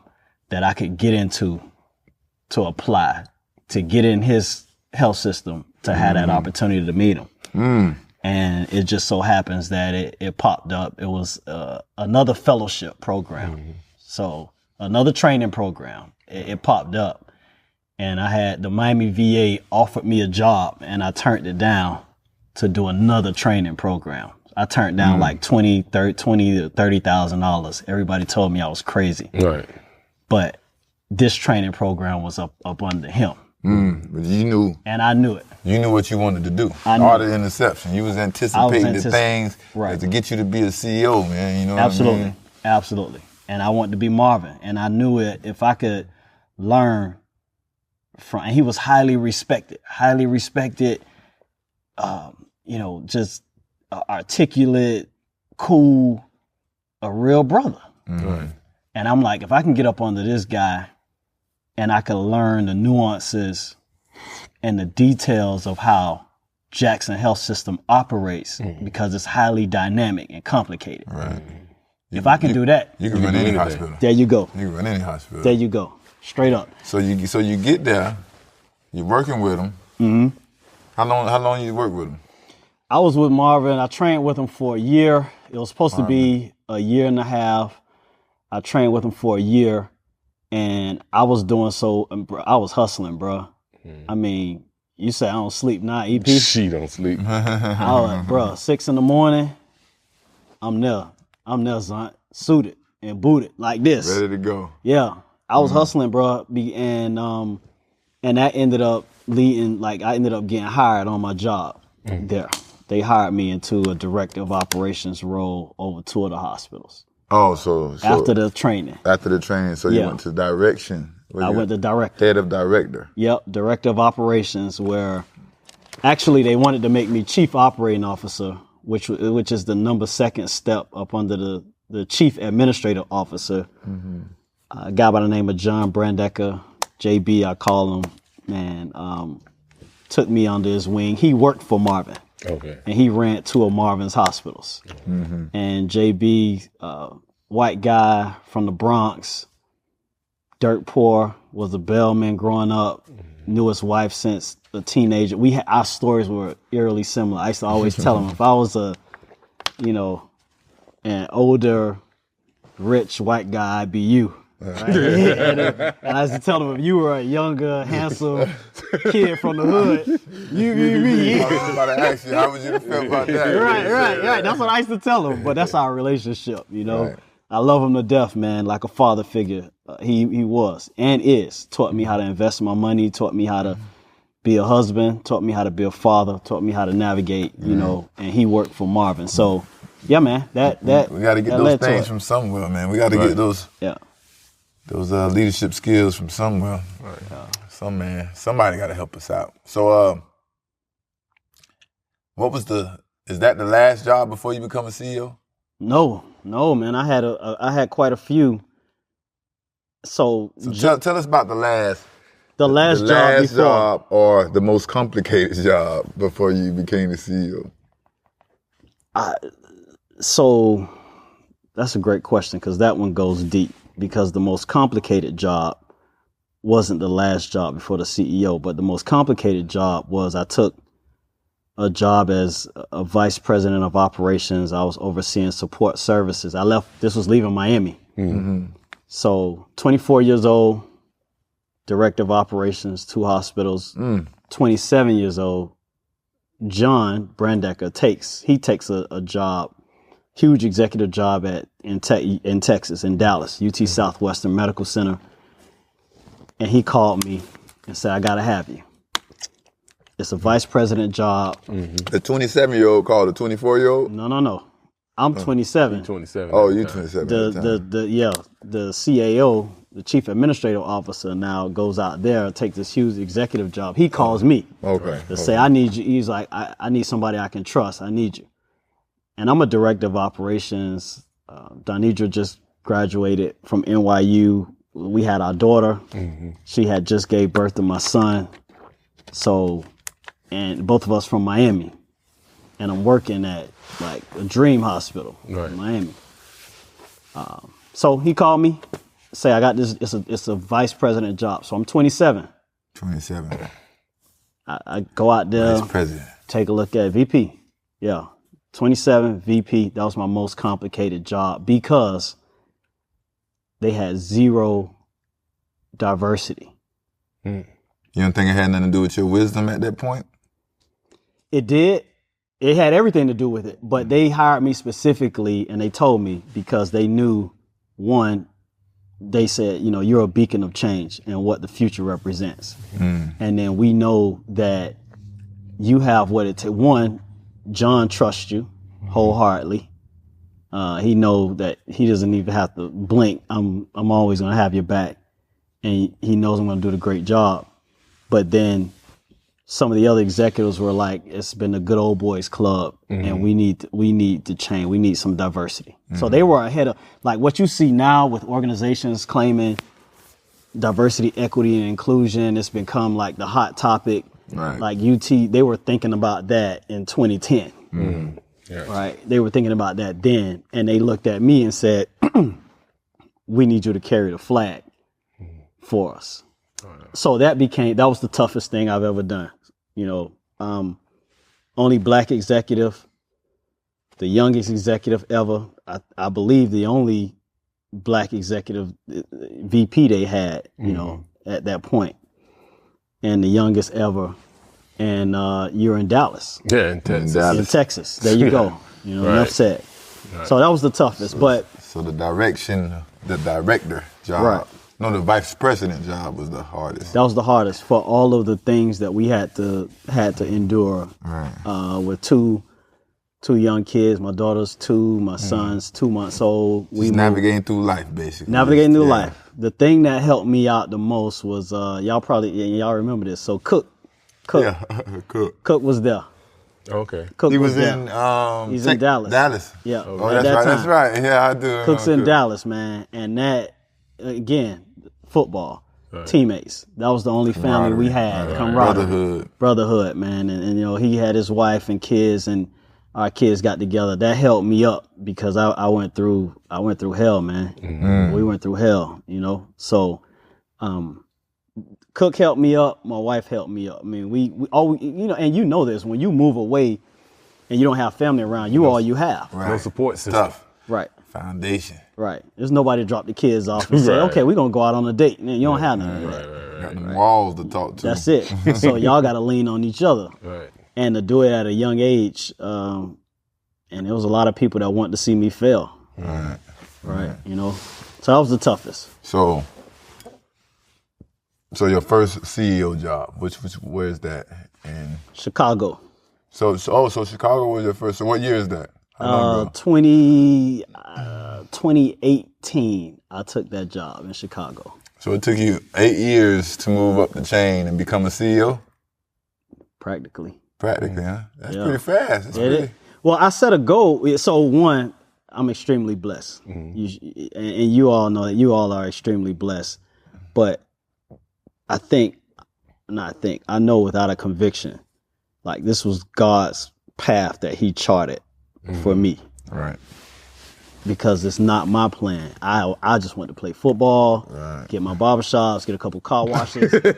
that I could get into to apply, to get in his health system, to have that opportunity to meet him. And it just so happens that it popped up. It was another fellowship program. So another training program. It popped up. And I had the Miami VA offered me a job and I turned it down to do another training program. I turned down like $20,000 to $30,000. Everybody told me I was crazy. Right. But this training program was up under him. But you knew. And I knew it. You knew what you wanted to do. I knew Art of interception. You was anticipating the things right. to get you to be a CEO, man. You know Absolutely. what I mean? Absolutely. And I wanted to be Marvin. And I knew it if I could learn from, and he was highly respected, you know, just articulate, cool, a real brother. Right. And I'm like, if I can get up under this guy and I can learn the nuances and the details of how Jackson Health System operates, because it's highly dynamic and complicated. Right. If I can do that, you can run any hospital. there you go. You can run any hospital. There you go. Straight up. So you get there, you're working with him. How long you work with him? I was with Marvin. I trained with him for a year. It was supposed to be a year and a half. I trained with him for a year, and I was doing so. I was hustling, bro. I mean, you say I don't sleep now, EP. She don't sleep. I was like, bro, 6 a.m, I'm there, son, suited and booted like this. Ready to go. Yeah, I was hustling, bro, and that ended up leading. Like, I ended up getting hired on my job there. They hired me into a director of operations role over 2 of the hospitals. Oh, so after the training. After the training, so you went to direction. I went to director. Head of director. Yep, director of operations, where actually they wanted to make me chief operating officer, which is the second step up under the chief administrative officer. A guy by the name of John Brandecker, JB, I call him, man, took me under his wing. He worked for Marvin. Okay. And he ran 2 of Marvin's hospitals. And JB, white guy from the Bronx, dirt poor, was a bellman growing up, knew his wife since a teenager. Our stories were eerily similar. I used to always tell him if I was an older, rich white guy, I'd be you. Right? And I used to tell him if you were a younger, handsome, kid from the hood. You. I was about to ask you, how would you feel about that? Right. That's what I used to tell him. But that's our relationship, you know. Right. I love him to death, man, like a father figure. He was and is. Taught me how to invest my money, taught me how to be a husband, taught me how to be a father, taught me how to navigate, you know, and he worked for Marvin. So, yeah, man, that we got to get those things from somewhere, man. We got to get those leadership skills from somewhere. Right. Somebody got to help us out. So, is that the last job before you become a CEO? No, man. I had quite a few. So tell us about the last job job or the most complicated job before you became the CEO. So that's a great question because that one goes deep. Because the most complicated job wasn't the last job before the CEO, but the most complicated job was I took a job as a vice president of operations. I was overseeing support services. This was leaving Miami. Mm-hmm. So 24 years old, director of operations, 2 hospitals, 27 years old, John Brandecker takes a job, huge executive job in Texas, in Dallas, UT Southwestern Medical Center. And he called me and said, I got to have you. It's a vice president job. Mm-hmm. The 27-year-old called the 24-year-old? No. I'm 27. 27. Oh, you're 27. The CAO, the chief administrative officer, now goes out there, takes this huge executive job. He calls me to say, I need you. He's like, I need somebody I can trust. I need you. And I'm a director of operations. Donidra just graduated from NYU. We had our daughter. Mm-hmm. She had just gave birth to my son. So, and both of us from Miami. And I'm working at like a dream hospital in Miami. So he called me, say I got this. It's a vice president job. So I'm 27. 27. I go out there, vice president. Take a look at VP. Yeah, 27 VP. That was my most complicated job because they had zero diversity. You don't think it had nothing to do with your wisdom at that point? It did. It had everything to do with it, but they hired me specifically and they told me because they knew, one, they said, you know, you're a beacon of change and what the future represents. And then we know that you have what it takes. One, John trusts you wholeheartedly. He know that he doesn't even have to blink. I'm always going to have your back. And he knows I'm going to do the great job. But then some of the other executives were like, it's been a good old boys club and we need to change. We need some diversity. So they were ahead of like what you see now with organizations claiming diversity, equity, and inclusion. It's become like the hot topic. Right. Like UT, they were thinking about that in 2010. Right. They were thinking about that then. And they looked at me and said, we need you to carry the flag for us. So that was the toughest thing I've ever done. You know, only black executive, the youngest executive ever. I believe the only black executive VP they had, you know, at that point, and the youngest ever. And you're in Dallas. Yeah, in Texas. In Texas. There you go. You know, enough said. So that was the toughest. So the director job. Right. No, the vice president job was the hardest. That was the hardest for all of the things that we had to endure. Right. With two young kids. My daughter's 2, my son's 2 months old. We navigating through life, basically. Navigating through life. The thing that helped me out the most was y'all remember this. So Cook. Yeah, Cook was there. Okay. Cook he was there. He's in Dallas. Dallas. Yeah. Oh, that's right. That's right. Yeah, I do. Cook's in Dallas, man, and that again. Football, teammates. That was the only family we had. Camaraderie. Brotherhood, man. And you know, he had his wife and kids and our kids got together. That helped me up because I went through hell, man. We went through hell, you know. So Cook helped me up, my wife helped me up. I mean, we all, you know, and you know this, when you move away and you don't have family around, all you have. Right. No support system. Tough. Right. Foundation. Right. There's nobody to drop the kids off and say, okay, we're going to go out on a date. And you don't have none of that. Got them walls to talk to. That's it. So y'all got to lean on each other. Right. And to do it at a young age, and there was a lot of people that wanted to see me fail. Right. You know, so that was the toughest. So your first CEO job, where is that? In Chicago. So Chicago was your first. So what year is that? How long ago? 2018, I took that job in Chicago. So it took you 8 years to move up the chain and become a CEO? Practically, huh? That's pretty fast. Well, I set a goal. So one, I'm extremely blessed. And you all know that you all are extremely blessed. But I know without a conviction, like this was God's path that he charted for me. Right. Because it's not my plan. I just want to play football, get my barbershops, get a couple car washes. That's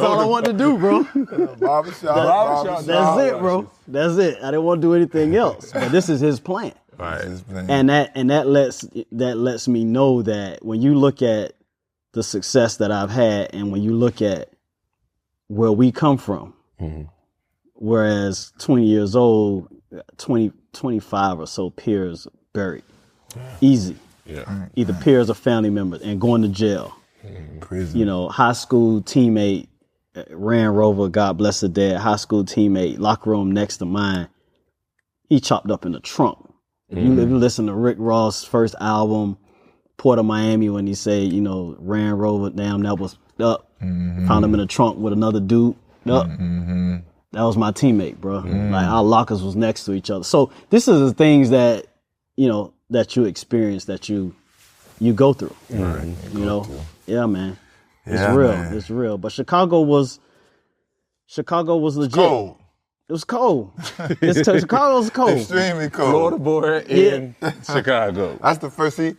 all I want to do, bro. Barbershop. That's it, bro. That's it. I didn't want to do anything else. But this is his plan. Right. And that lets me know that when you look at the success that I've had and when you look at where we come from, whereas 20 years old, 25 or so peers buried. Easy. Yeah. Either peers or family members and going to jail. Prison. You know, high school teammate, ran Rover, God bless the dead, high school teammate, locker room next to mine. He chopped up in the trunk. If you listen to Rick Ross' first album, Port of Miami, when he said, you know, ran Rover, damn, that was up. Found him in the trunk with another dude. Up. That was my teammate, bro. Like our lockers was next to each other. So this is the things that, you know, that you experience, that you go through. Right. You know? Yeah, man. It's Yeah, real. man. It's real. But Chicago was legit. Cold. It was cold. Chicago's cold. Extremely cold. Florida boy in Chicago. That's the first thing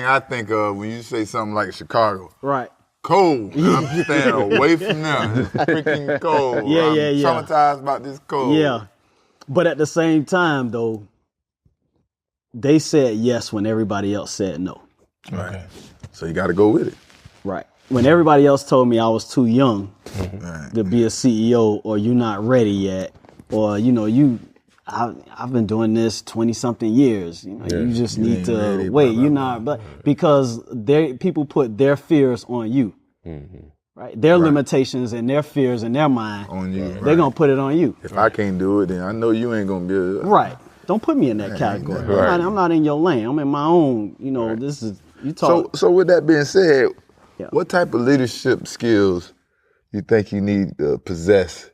I think of when you say something like Chicago. Right. Cold. I'm staying away from them. It's freaking cold. Yeah. I'm traumatized about this cold. Yeah. But at the same time, though, they said yes when everybody else said no. Right. So you got to go with it. Right. When everybody else told me I was too young to be a CEO, or you're not ready yet, or, you know, I've been doing this 20-something years. You know, you just need to ready, wait. blah, blah, You're not, but because people put their fears on you, right? Their limitations and their fears in their mind On you. They're gonna put it on you. If I can't do it, then I know you ain't gonna be able to. Right. Don't put me in that category. I'm not in your lane. I'm in my own. You know, this is you talk. So with that being said, Yeah. what type of leadership skills you think you need to possess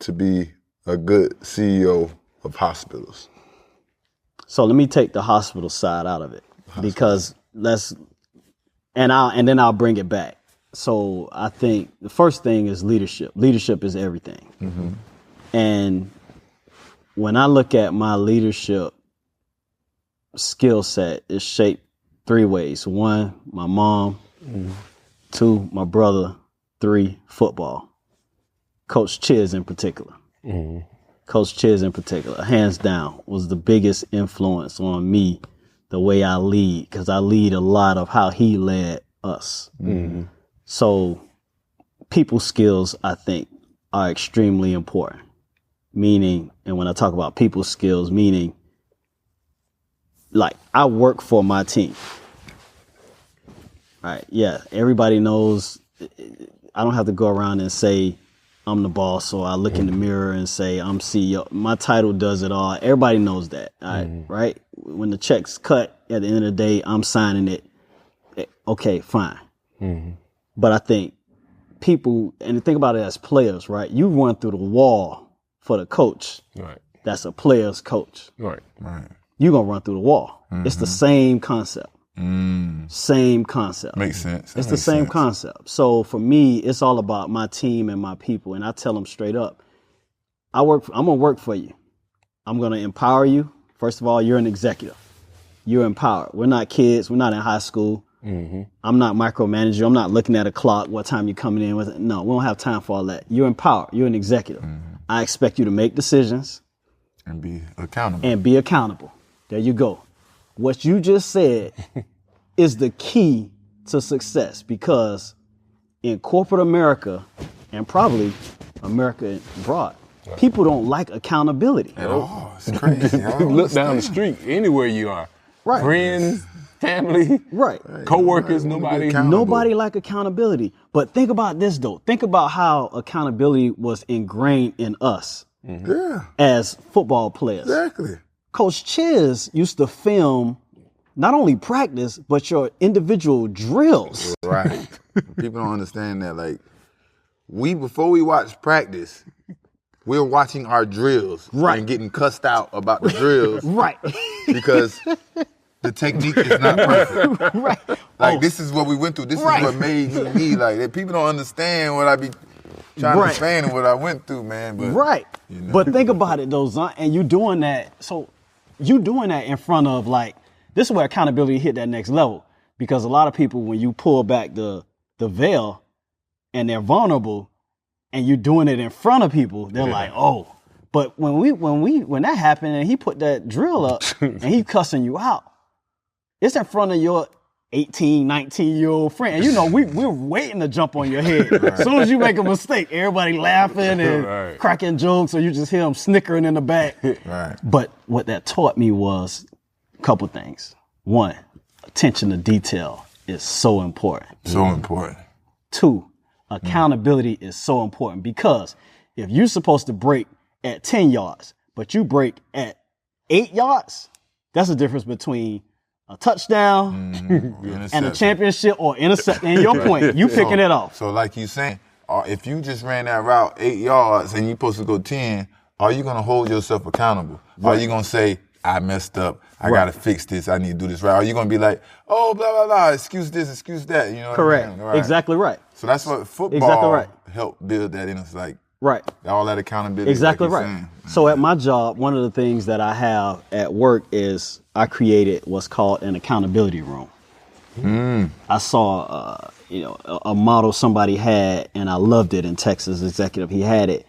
to be a good CEO of hospitals? So let me take the hospital side out of it because then I'll bring it back. So I think the first thing is leadership. Leadership is everything. And when I look at my leadership skill set, it's shaped 3 ways. 1, my mom. 2, my brother. 3, football. Coach Chiz in particular. Coach Chiz in particular, hands down, was the biggest influence on me, the way I lead, because I lead a lot of how he led us. So people skills, I think, are extremely important. Meaning, and when I talk about people skills, meaning, like, I work for my team. Right? Yeah, everybody knows. I don't have to go around and say I'm the boss, so I look in the mirror and say I'm CEO. My title does it all. Everybody knows that, right? When the check's cut, at the end of the day, I'm signing it. Okay, fine. But I think people, and think about it as players, right? You run through the wall for the coach. Right. That's a player's coach. Right. You're going to run through the wall. It's the same concept. Same concept. Makes sense. It's the same concept. So for me, it's all about my team and my people. And I tell them straight up, I'm going to work for you. I'm going to empower you. First of all, you're an executive. You're empowered. We're not kids. We're not in high school. I'm not micromanaging. I'm not looking at a clock, what time you're coming in with it. No, we don't have time for all that. You're empowered. You're an executive. I expect you to make decisions. And be accountable. There you go. What you just said is the key to success because in corporate America and probably America abroad, people don't like accountability. At all. It's crazy. I don't Look down the understand. street, anywhere you are. Right. Friends, family, Right. co-workers, Nobody nobody. Nobody like accountability. But think about this though. Think about how accountability was ingrained in us Yeah, as football players. exactly. Coach Chiz used to film not only practice, but your individual drills. Right. People don't understand that. Like, before we watch practice, we're watching our drills Right. and getting cussed out about the drills Right. because the technique is not perfect. Right. Like, Oh, this is what we went through. This Right. is what made me me. Like, people don't understand what I be trying Right. to explain and what I went through, man. But right. you know. But think about it though, Zon, and you doing that. So you doing that in front of like, this is where accountability hit that next level. Because a lot of people, when you pull back the veil and they're vulnerable and you're doing it in front of people, they're like, oh. But when that happened and he put that drill up and he cussing you out, it's in front of your 18, 19-year-old friend. And you know, we're waiting to jump on your head. As soon as you make a mistake, everybody laughing and Right. cracking jokes, or you just hear them snickering in the back. Right. But what that taught me was a couple things. One, attention to detail is so important. So important. Two, accountability is so important because if you're supposed to break at 10 yards, but you break at 8 yards, that's the difference between a touchdown and a Interception. championship or intercepting your point. You picking it off. So like you saying, if you just ran that route 8 yards and you're supposed to go 10, are you going to hold yourself accountable? Are you going to say, I messed up, I got to fix this, I need to do this right? Are you going to be like, oh, blah, blah, blah, excuse this, excuse that? You know what Correct. I mean? Right. Exactly right. So that's what football Exactly right. helped build that in us, like Right. all that accountability. Exactly like right. you're saying. So at my job, one of the things that I have at work is I created what's called an accountability room. I saw, a model somebody had, and I loved it in Texas Executive. He had it,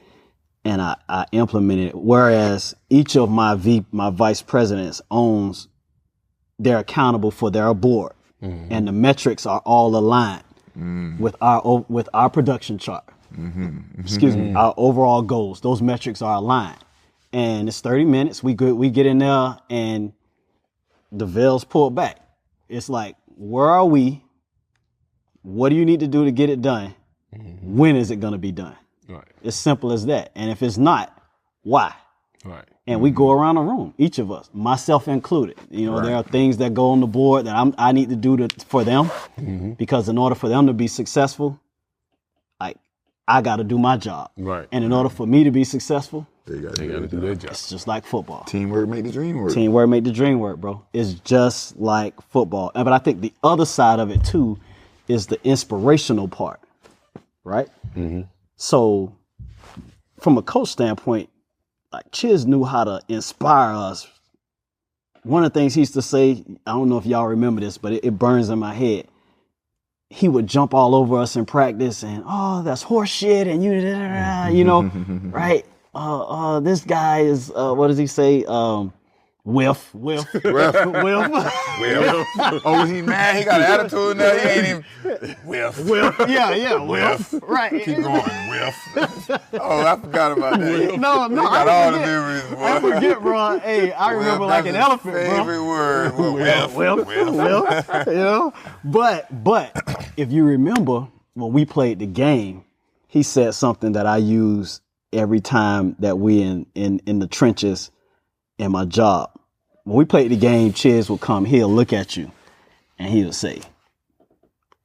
and I implemented it. Whereas each of my vice presidents owns, they're accountable for their board, and the metrics are all aligned with our production chart. Excuse me, our overall goals. Those metrics are aligned, and it's 30 minutes. We get in there, and the veil's pulled back. It's like, where are we? What do you need to do to get it done? When is it going to be done? Right. It's simple as that. And if it's not, why? Right. And we go around the room, each of us, myself included. You know, there are things that go on the board that I need to do for them, because in order for them to be successful, I got to do my job. Right. And in order for me to be successful, They got They got to do their job. it's just like football. teamwork make the dream work. Teamwork make the dream work, bro. It's just like football. But I think the other side of it too is the inspirational part, right? So from a coach standpoint, like Chiz knew how to inspire us. One of the things he used to say, I don't know if y'all remember this, but it burns in my head. He would jump all over us in practice and, oh, that's horse shit, and you know, right? This guy is, what does he say? Whiff. Well, oh, he mad? He got an attitude now. He ain't even. Whiff. Yeah, whiff. Right. Keep going, whiff. Oh, I forgot about that. No, He got I all the forget. memories, boy. I forget, bro. Hey, I remember like an elephant, bro. Favorite word. Whiff. Whiff. You know? But if you remember when we played the game, he said something that I use every time that we in the trenches in my job. When we played the game, Chiz would come, he'll look at you and he'll say,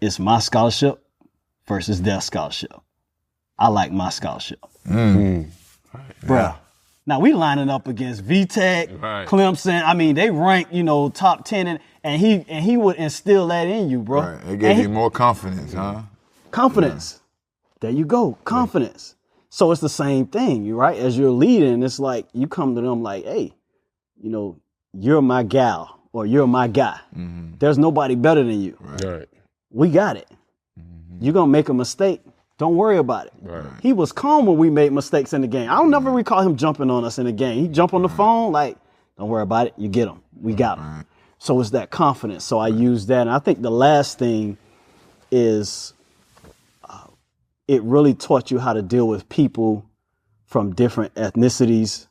it's my scholarship versus their scholarship. I like my scholarship. Bruh. Now we lining up against VTech, Right. Clemson. I mean, they rank, top 10, and he would instill that in you, bro. Right. It gave you more confidence, huh? Confidence. There you go. Confidence. So it's the same thing, right? As you're leading, it's like you come to them like, hey, you're my gal or you're my guy. There's nobody better than you. Right. We got it. You're going to make a mistake. Don't worry about it. Right. He was calm when we made mistakes in the game. I don't never recall him jumping on us in the game. He jump on the phone like, don't worry about it. You get him. We got him. So it's that confidence. So I use that. And I think the last thing is it really taught you how to deal with people from different ethnicities,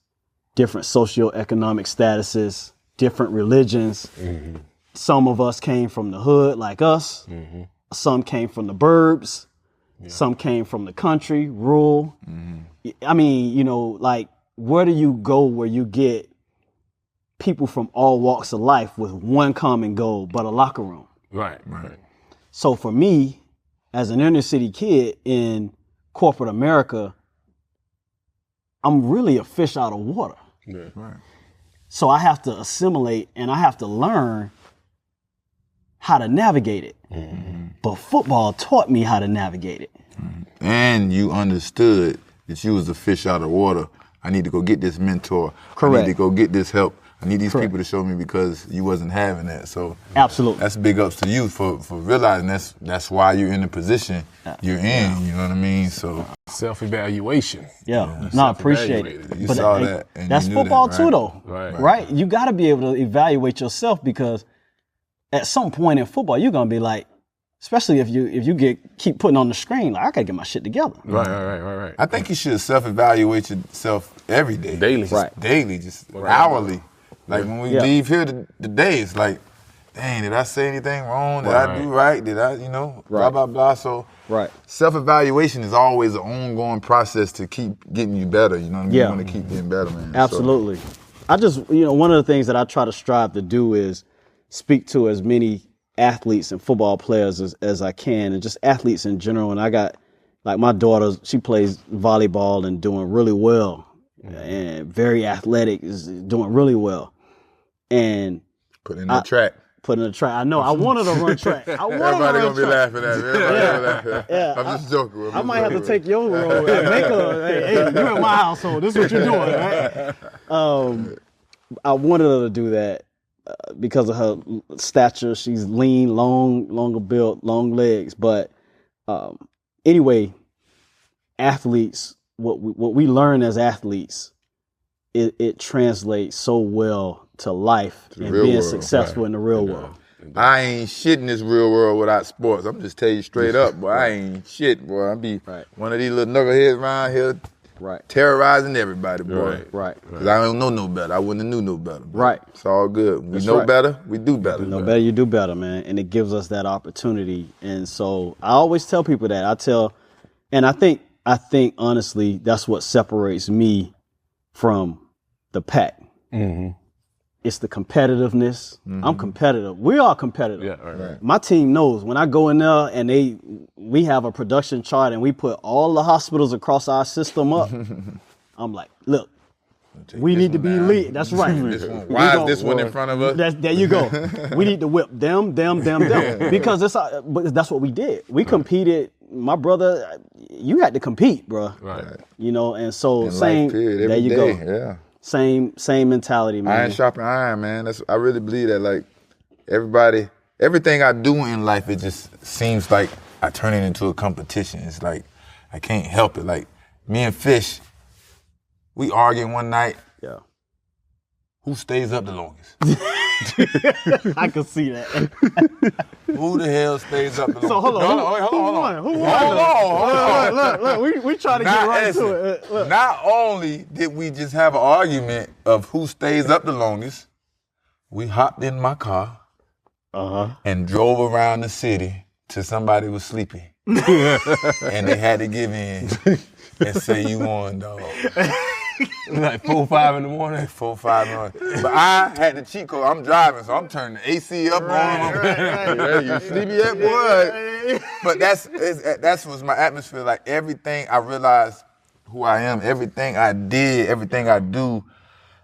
different socioeconomic statuses, different religions. Mm-hmm. Some of us came from the hood like us. Mm-hmm. Some came from the burbs. Yeah. Some came from the country, rural. Mm-hmm. I mean, you know, like, where do you go where you get people from all walks of life with one common goal, but a locker room? Right. So for me, as an inner city kid in corporate America, I'm really a fish out of water. Yeah. Right. So I have to assimilate and I have to learn how to navigate it. Mm-hmm. But football taught me how to navigate it. Mm-hmm. And you understood that you was a fish out of water. I need to go get this mentor. Correct. I need to go get this help. I need these Correct. people to show me because you wasn't having that. So absolutely, that's big ups to you for realizing that's why you're in the position you're in. You know what I mean? So self-evaluation. Yeah. No, I appreciate it. You saw that. And that's you football that, right? too, though. Right? You got to be able to evaluate yourself because at some point in football, you're gonna be like, especially if you keep putting on the screen, like, I gotta get my shit together. Right. I think you should self-evaluate yourself every day. Daily. Daily, just hourly. Like when we leave here today, it's like, dang, did I say anything wrong? Did I do right? Did I, blah, blah, blah. So self-evaluation is always an ongoing process to keep getting you better. You know what I mean? You want to keep getting better, man. Absolutely. So. I just, one of the things that I try to strive to do is speak to as many athletes and football players as I can, and just athletes in general. And I got, like, my daughter, she plays volleyball and doing really well, and very athletic, is doing really well. And put in the track. I know. I wanted to run track. Everybody gonna be laughing at me. Yeah. I'm just joking. I might have to take your role and make her. Hey, you're in my household. This is what you're doing, right? I wanted her to do that because of her stature. She's lean, longer built, long legs. But anyway, athletes. What we learn as athletes, it translates so well to life and being world, successful in the real world. I ain't shit in this real world without sports. I'm just tell you straight up, boy. I ain't shit, boy. I be one of these little knuckleheads around here, terrorizing everybody, boy. Because I don't know no better. I wouldn't have knew no better. Boy. Right. It's all good. We know better, we do better. You know better, you do better, man. And it gives us that opportunity. And so I always tell people that. I think honestly, that's what separates me from the pack. Mm-hmm. It's the competitiveness. Mm-hmm. I'm competitive. We are competitive. Yeah, right. My team knows when I go in there and we have a production chart and we put all the hospitals across our system up. I'm like, look, we need to be elite. That's right. Why is this one in front of us? There you go. We need to whip them. Because that's what we did. We competed. My brother, you had to compete, bro. Right. And so in same. Period, there you day. go. Yeah. Same mentality, man. Iron sharpen iron, man. I really believe that. Like everything I do in life, it just seems like I turn it into a competition. It's like I can't help it. Like me and Fish, we arguing one night. Yeah. Who stays up the longest? I can see that. Who the hell stays up the longest? So hold on. Who won? Look, we trying to get right to it. Look. Not only did we just have an argument of who stays up the longest, we hopped in my car and drove around the city till somebody was sleepy. And they had to give in and say, you won, dog. Like 4 or 5 in the morning? 4 or 5 in the morning. But I had the cheat code. I'm driving, so I'm turning the AC up on them. You sleepy yet, boy? But that's what's my atmosphere. Like everything I realized who I am, everything I did, everything I do,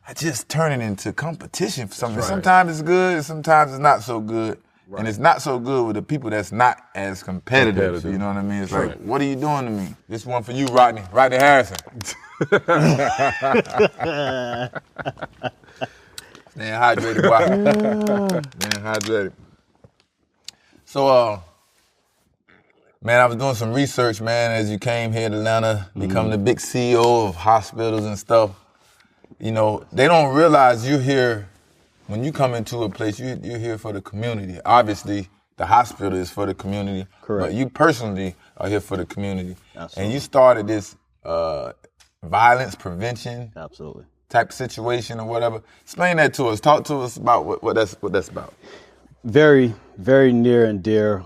I just turn it into competition for something. Right. Sometimes it's good, and sometimes it's not so good. Right. And it's not so good with the people that's not as competitive. You know what I mean? It's like, what are you doing to me? This one for you, Rodney Harrison. Staying hydrated, boy. Staying hydrated. So, man, I was doing some research, man, as you came here to Atlanta, becoming the big CEO of hospitals and stuff. They don't realize you're here. When you come into a place, you're here for the community. Obviously, the hospital is for the community. Correct. But you personally are here for the community. Absolutely. And you started this violence prevention Absolutely. type of situation or whatever. Explain that to us. Talk to us about what that's about. Very, very near and dear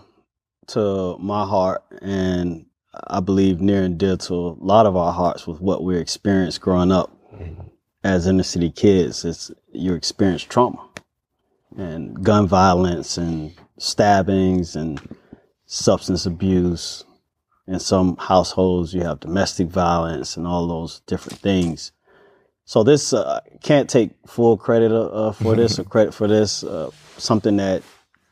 to my heart, and I believe near and dear to a lot of our hearts with what we experienced growing up as inner city kids. It's you experience trauma and gun violence and stabbings and substance abuse. In some households, you have domestic violence and all those different things. So this can't take full credit for this or credit for this. Something that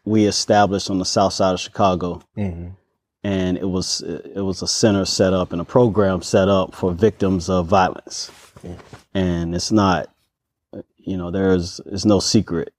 we established on the south side of Chicago, and it was a center set up and a program set up for victims of violence. And it's not, there's no secret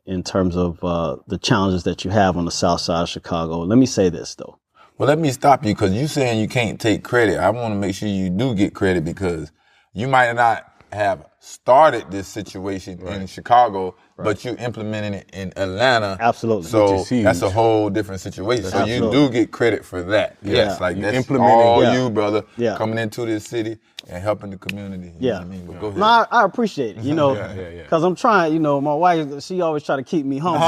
in terms of the challenges that you have on the south side of Chicago. Let me say this though. Well, let me stop you because you saying you can't take credit. I want to make sure you do get credit because you might not have started this situation in Chicago, but you implemented it in Atlanta. Absolutely. So that's a whole different situation. So you do get credit for that. Yeah. Yes, like You that's implementing- all you, brother, Yeah. coming into this city and helping the community. You know what I mean? But go ahead. No, I appreciate it, because I'm trying, my wife, she always try to keep me humble.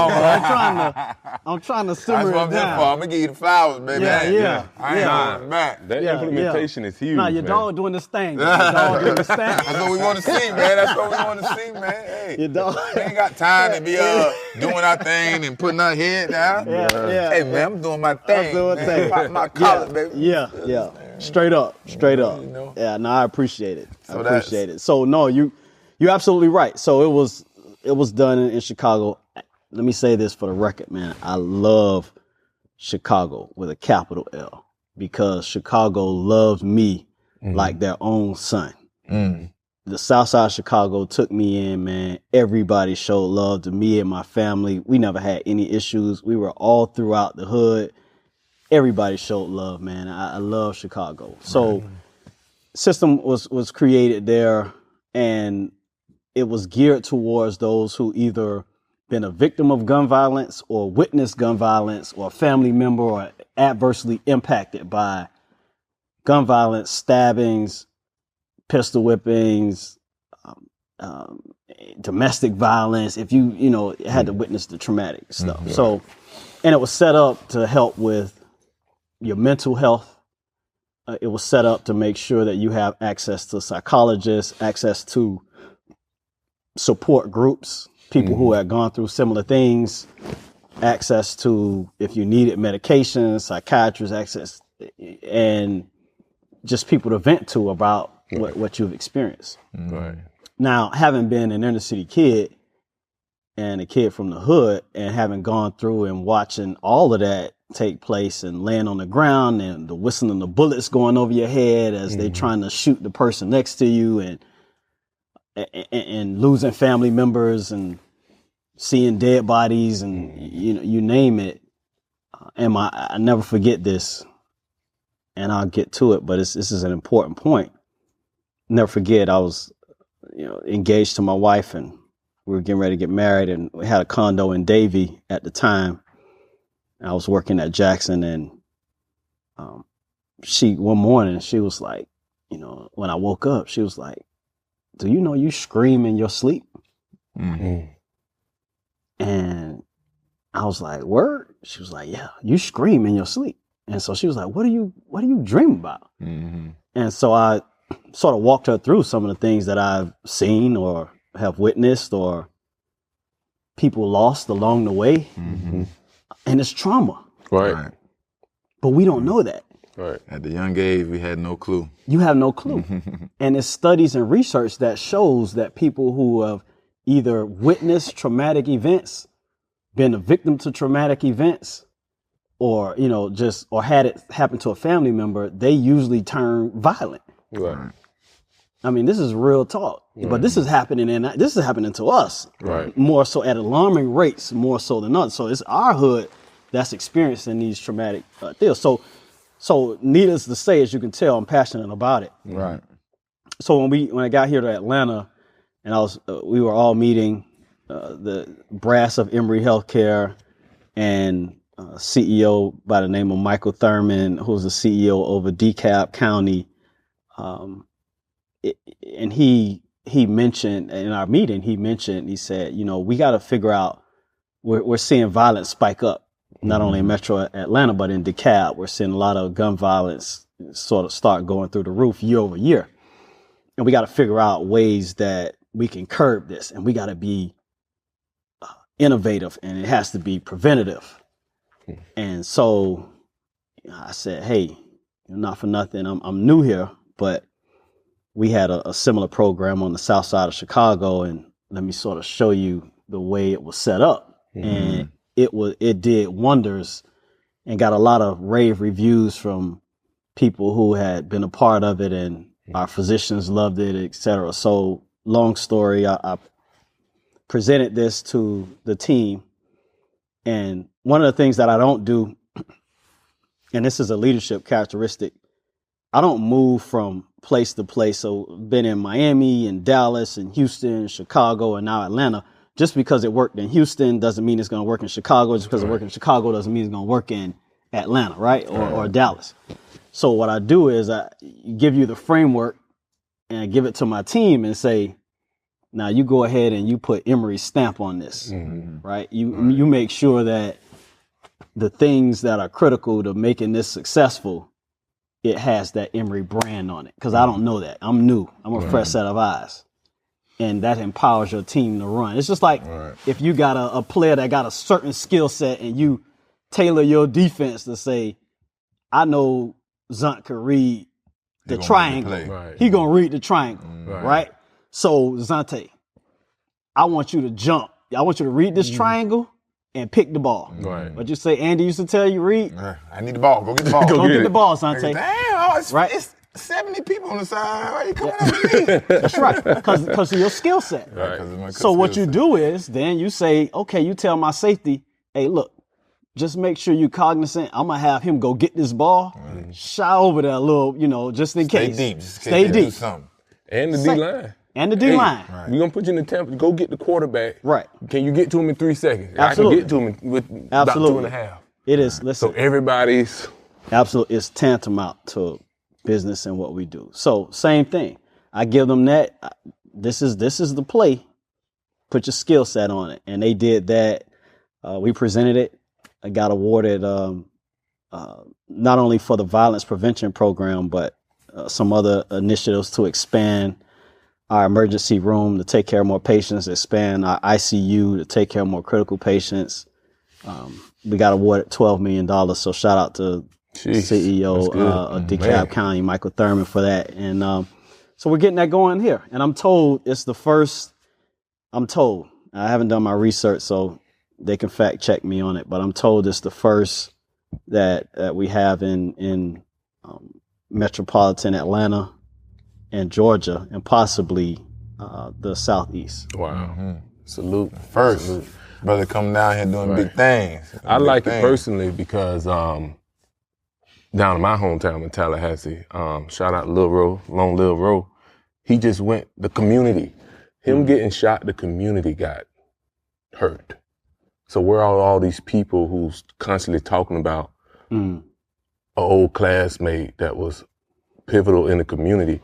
I'm trying to simmer That's what it I'm here down. for. I'm going to give you the flowers, baby. Yeah. I ain't going back. That implementation is huge. Nah, your man. dog doing this thing. Your dog doing this thing. That's what we want to see, man. That's what we want to see, man. Hey, Your dog. we ain't got time to be doing our thing and putting our head down. Yeah. Hey, man, I'm doing my thing. I'm doing man. thing. Pop my collar, baby. Yeah. Straight up. know? Yeah, no, I appreciate it. So I appreciate it. So no, you're absolutely right. So it was done in Chicago. Let me say this for the record, man. I love Chicago with a capital L because Chicago loves me like their own son. The South Side of Chicago took me in, man. Everybody showed love to me and my family. We never had any issues. We were all throughout the hood. Everybody showed love, man. I love Chicago. So system was created there, and it was geared towards those who either been a victim of gun violence or witnessed gun violence or a family member or adversely impacted by gun violence, stabbings, pistol whippings, domestic violence, if you had to witness the traumatic stuff. So, and it was set up to help with your mental health. It was set up to make sure that you have access to psychologists, access to support groups, people who had gone through similar things, access to, if you needed medications, psychiatrists, access, and just people to vent to about what you've experienced. Right. Now, having been an inner city kid and a kid from the hood and having gone through and watching all of that take place and laying on the ground and the whistling of bullets going over your head as they trying to shoot the person next to you and losing family members and seeing dead bodies and you name it. And I never forget this, and I'll get to it, but this is an important point. Never forget, I was engaged to my wife, and we were getting ready to get married, and we had a condo in Davie at the time. I was working at Jackson, and one morning she was like, when I woke up, she was like, "Do you know you scream in your sleep?" And I was like, "Word?" She was like, "Yeah, you scream in your sleep." And so she was like, what do you dream about?" And so I sort of walked her through some of the things that I've seen or have witnessed or people lost along the way. And it's trauma. Right. But we don't know that. Right. At the young age, we had no clue. You have no clue. And it's studies and research that shows that people who have either witnessed traumatic events, been a victim to traumatic events, or, or had it happen to a family member, they usually turn violent. Right. I mean, this is real talk, but this is happening to us, Right. more so at alarming rates, more so than others. So it's our hood that's experiencing these traumatic deals. So needless to say, as you can tell, I'm passionate about it. Right. So when I got here to Atlanta, and we were all meeting the brass of Emory Healthcare and CEO by the name of Michael Thurman, who's the CEO over DeKalb County. And he mentioned in our meeting, he said, we got to figure out, we're seeing violence spike up, not only in Metro Atlanta, but in DeKalb. We're seeing a lot of gun violence sort of start going through the roof year over year. And we got to figure out ways that we can curb this, and we got to be innovative, and it has to be preventative. And so I said, hey, not for nothing, I'm new here, but we had a similar program on the south side of Chicago, and let me sort of show you the way it was set up. And it did wonders and got a lot of rave reviews from people who had been a part of it, and our physicians loved it, et cetera. So long story, I presented this to the team. And one of the things that I don't do, and this is a leadership characteristic, I don't move from place to place. So been in Miami and Dallas and Houston, Chicago, and now Atlanta. Just because it worked in Houston doesn't mean it's going to work in Chicago. Just because it worked in Chicago doesn't mean it's going to work in Atlanta, right? Or Dallas. So what I do is I give you the framework and I give it to my team and say, now you go ahead and you put Emory's stamp on this, right? You make sure that the things that are critical to making this successful, it has that Emory brand on it. Because I don't know that. I'm new. I'm a fresh set of eyes. And that empowers your team to run. It's just like if you got a player that got a certain skill set and you tailor your defense to say, I know Zunt could read the triangle. He going to read the triangle, right? So, Zante, I want you to jump. I want you to read this triangle and pick the ball. What you say, Andy used to tell you, read? I need the ball. Go get the ball. Go get the ball, Zante. Damn, it's 70 people on the side. Why are you coming up with me? That's right, because of your skill set. So what you do is then you say, okay, you tell my safety, hey, look, just make sure you cognizant. I'm going to have him go get this ball, shy over there a little, just in case. Stay deep. Do something. And the D-line. And the D-line. We're going to put you in the temp. Go get the quarterback. Right. Can you get to him in 3 seconds? Absolutely. I can get to him with about 2.5. It is. Listen. So everybody's. Absolutely. It's tantamount to business and what we do. So same thing. I give them that. This is the play. Put your skill set on it. And they did that. We presented it. I got awarded not only for the violence prevention program, but some other initiatives to expand our emergency room to take care of more patients, expand our ICU to take care of more critical patients. We got awarded $12 million. So shout out to CEO of DeKalb County, Michael Thurman, for that. And so we're getting that going here. And I'm told it's the first, I haven't done my research, so they can fact check me on it, but I'm told it's the first that we have in metropolitan Atlanta and Georgia, and possibly the Southeast. Wow. Salute. First. Brother coming down here doing big things. I like it personally because down in my hometown in Tallahassee, shout out Long Lil Roe, he just went, the community, him getting shot, the community got hurt. So where are all these people who's constantly talking about an old classmate that was pivotal in the community?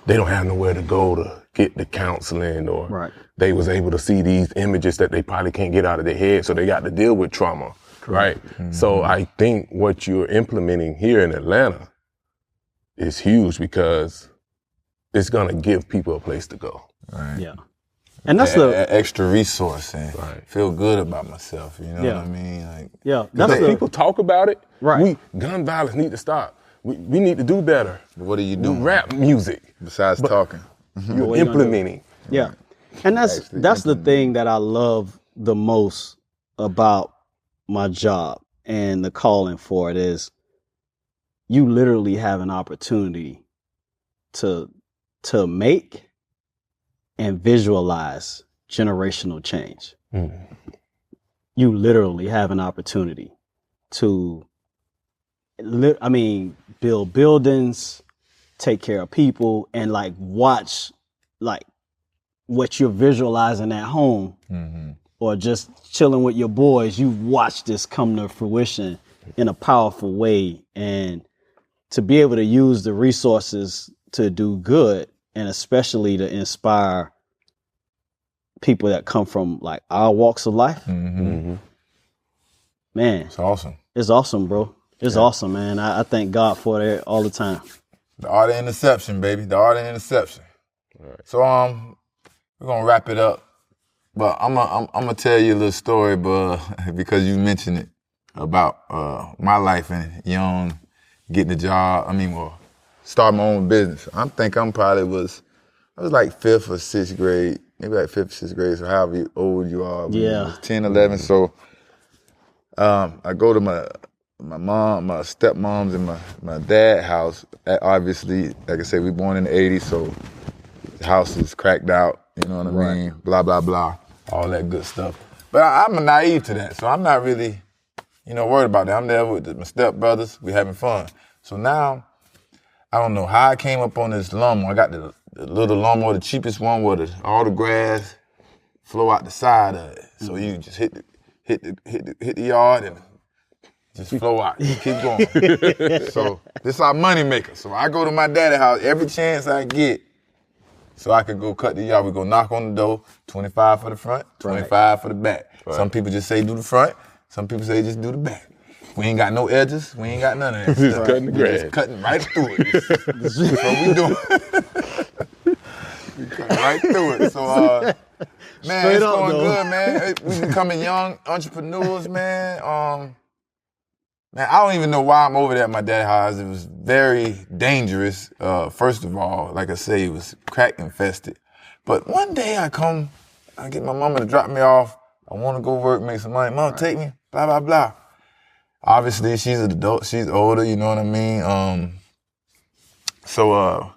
They don't have nowhere to go to get the counseling, or they was able to see these images that they probably can't get out of their head, so they got to deal with trauma, right? So I think what you're implementing here in Atlanta is huge because it's gonna give people a place to go. And that's the extra resource and feel good about myself. You know what I mean? That's people talk about it. Gun violence need to stop. We need to do better. What are you doing? Rap music. Besides talking. You're implementing. And that's the thing that I love the most about my job and the calling for it is you literally have an opportunity to make and visualize generational change. You literally have an opportunity to build buildings, take care of people, and watch what you're visualizing at home or just chilling with your boys, you watch this come to fruition in a powerful way. And to be able to use the resources to do good, and especially to inspire people that come from like our walks of life, man, It's awesome. it's awesome, bro. It's awesome, man. I thank God for it all the time. The art of interception, baby. The art of interception. Right. So we're gonna wrap it up. But I'm gonna tell you a little story, but because you mentioned it about my life and young, getting a job. Start my own business. I was like 5th or 6th grade, maybe like 5th or 6th grade, so however old you are. Yeah. I was 10, 11. So I go to my mom, my stepmom's and my dad's house. Obviously, like I said, we born in the 80s, so the house is cracked out, you know what I mean? Blah, blah, blah, all that good stuff. But I'm naive to that, so I'm not really, worried about that. I'm there with my stepbrothers, we having fun. So now, I don't know how I came up on this lawnmower. I got the little lawnmower, the cheapest one where all the grass flow out the side of it. So you just hit the yard and just flow out. Keep going. So this is our money maker. So I go to my daddy's house every chance I get so I could go cut the yard. We go knock on the door, 25 for the front, 25 for the back. Right. Some people just say do the front. Some people say just do the back. We ain't got no edges. We ain't got none of that. Just cutting the grass. Just cutting right through it. That's what we doing. We cutting right through it. So, man, Straight it's up, going though. good, man. We becoming young entrepreneurs, man. Man, I don't even know why I'm over there at my dad's house. It was very dangerous. First of all, like I say, it was crack infested. But one day I get my mama to drop me off. I want to go work, make some money. Mom, take me, blah, blah, blah. Obviously, she's an adult. She's older, you know what I mean? So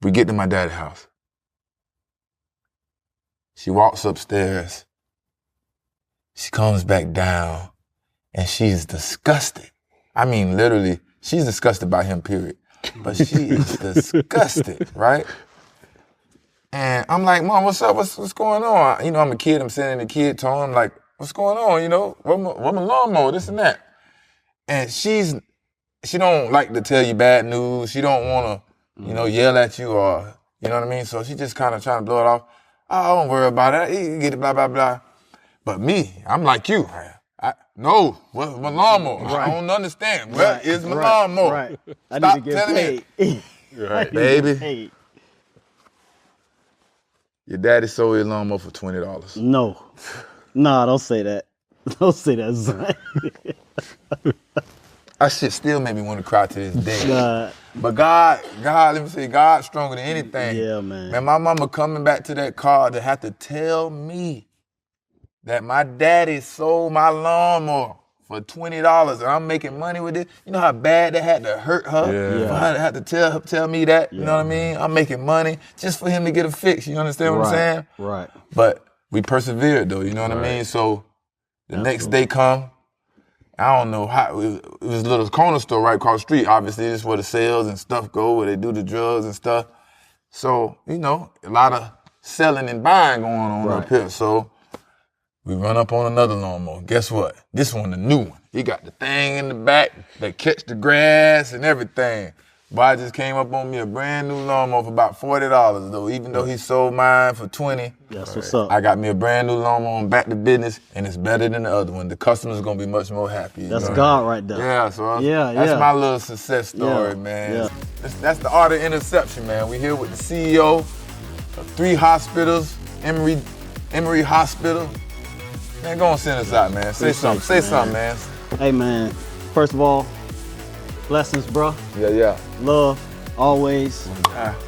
we get to my dad's house. She walks upstairs. She comes back down, and she's disgusted. I mean, literally, she's disgusted by him, period. But she is disgusted, right? And I'm like, Mom, what's up? What's going on? I'm a kid. I'm sitting in the kid toy. I'm like, what's going on? What my lawnmower, this and that. And she don't like to tell you bad news. She don't want to, yell at you or, you know what I mean? So she just kind of trying to blow it off. Oh, don't worry about it. You get it, blah, blah, blah. But me, I'm like you. No, what's my lawnmower? Right. I don't understand. Where is my lawnmower? Right. I Stop need to get paid. Right. Baby. Your daddy sold your lawnmower for $20. No, don't say that. Don't say that, son. That shit still made me want to cry to this day. God. But God, let me say, God's stronger than anything. Yeah, man. Man, my mama coming back to that car to have to tell me that my daddy sold my lawnmower for $20 and I'm making money with it. You know how bad that had to hurt her? Yeah. For her to have to tell me that, you know what I mean? I'm making money just for him to get a fix, you understand what I'm saying? Right. But we persevered though, you know what I mean? So the next day come, I don't know how, it was a little corner store right across the street. Obviously, this is where the sales and stuff go, where they do the drugs and stuff. So, a lot of selling and buying going on up here. So we run up on another lawnmower. Guess what? This one, the new one. He got the thing in the back that catch the grass and everything. Boy, just came up on me a brand new lawnmower for about $40 though. Even though he sold mine for $20. That's what's up. I got me a brand new lawnmower and back to business, and it's better than the other one. The customer's gonna be much more happy. That's God right there. Yeah, so Yeah, that's my little success story, Yeah, man. yeah. That's the art of interception, man. We here with the CEO of 3 hospitals, Emory Hospital. Man, go and send us out, man. Say something. Say something, man. Hey, man. First of all, blessings, bro. Yeah. Love, always.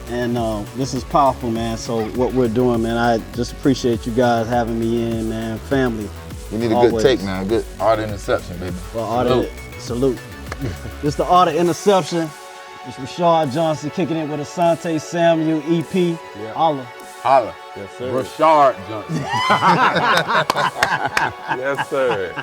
And this is powerful, man. So what we're doing, man, I just appreciate you guys having me in, man. Family. We need a good take now. Good art of interception, baby. Well, salute. This the art of interception. It's Rashard Johnson kicking it with Asante Samuel EP. Yeah. Holla. Yes, sir. Rashard Johnson. Yes, sir.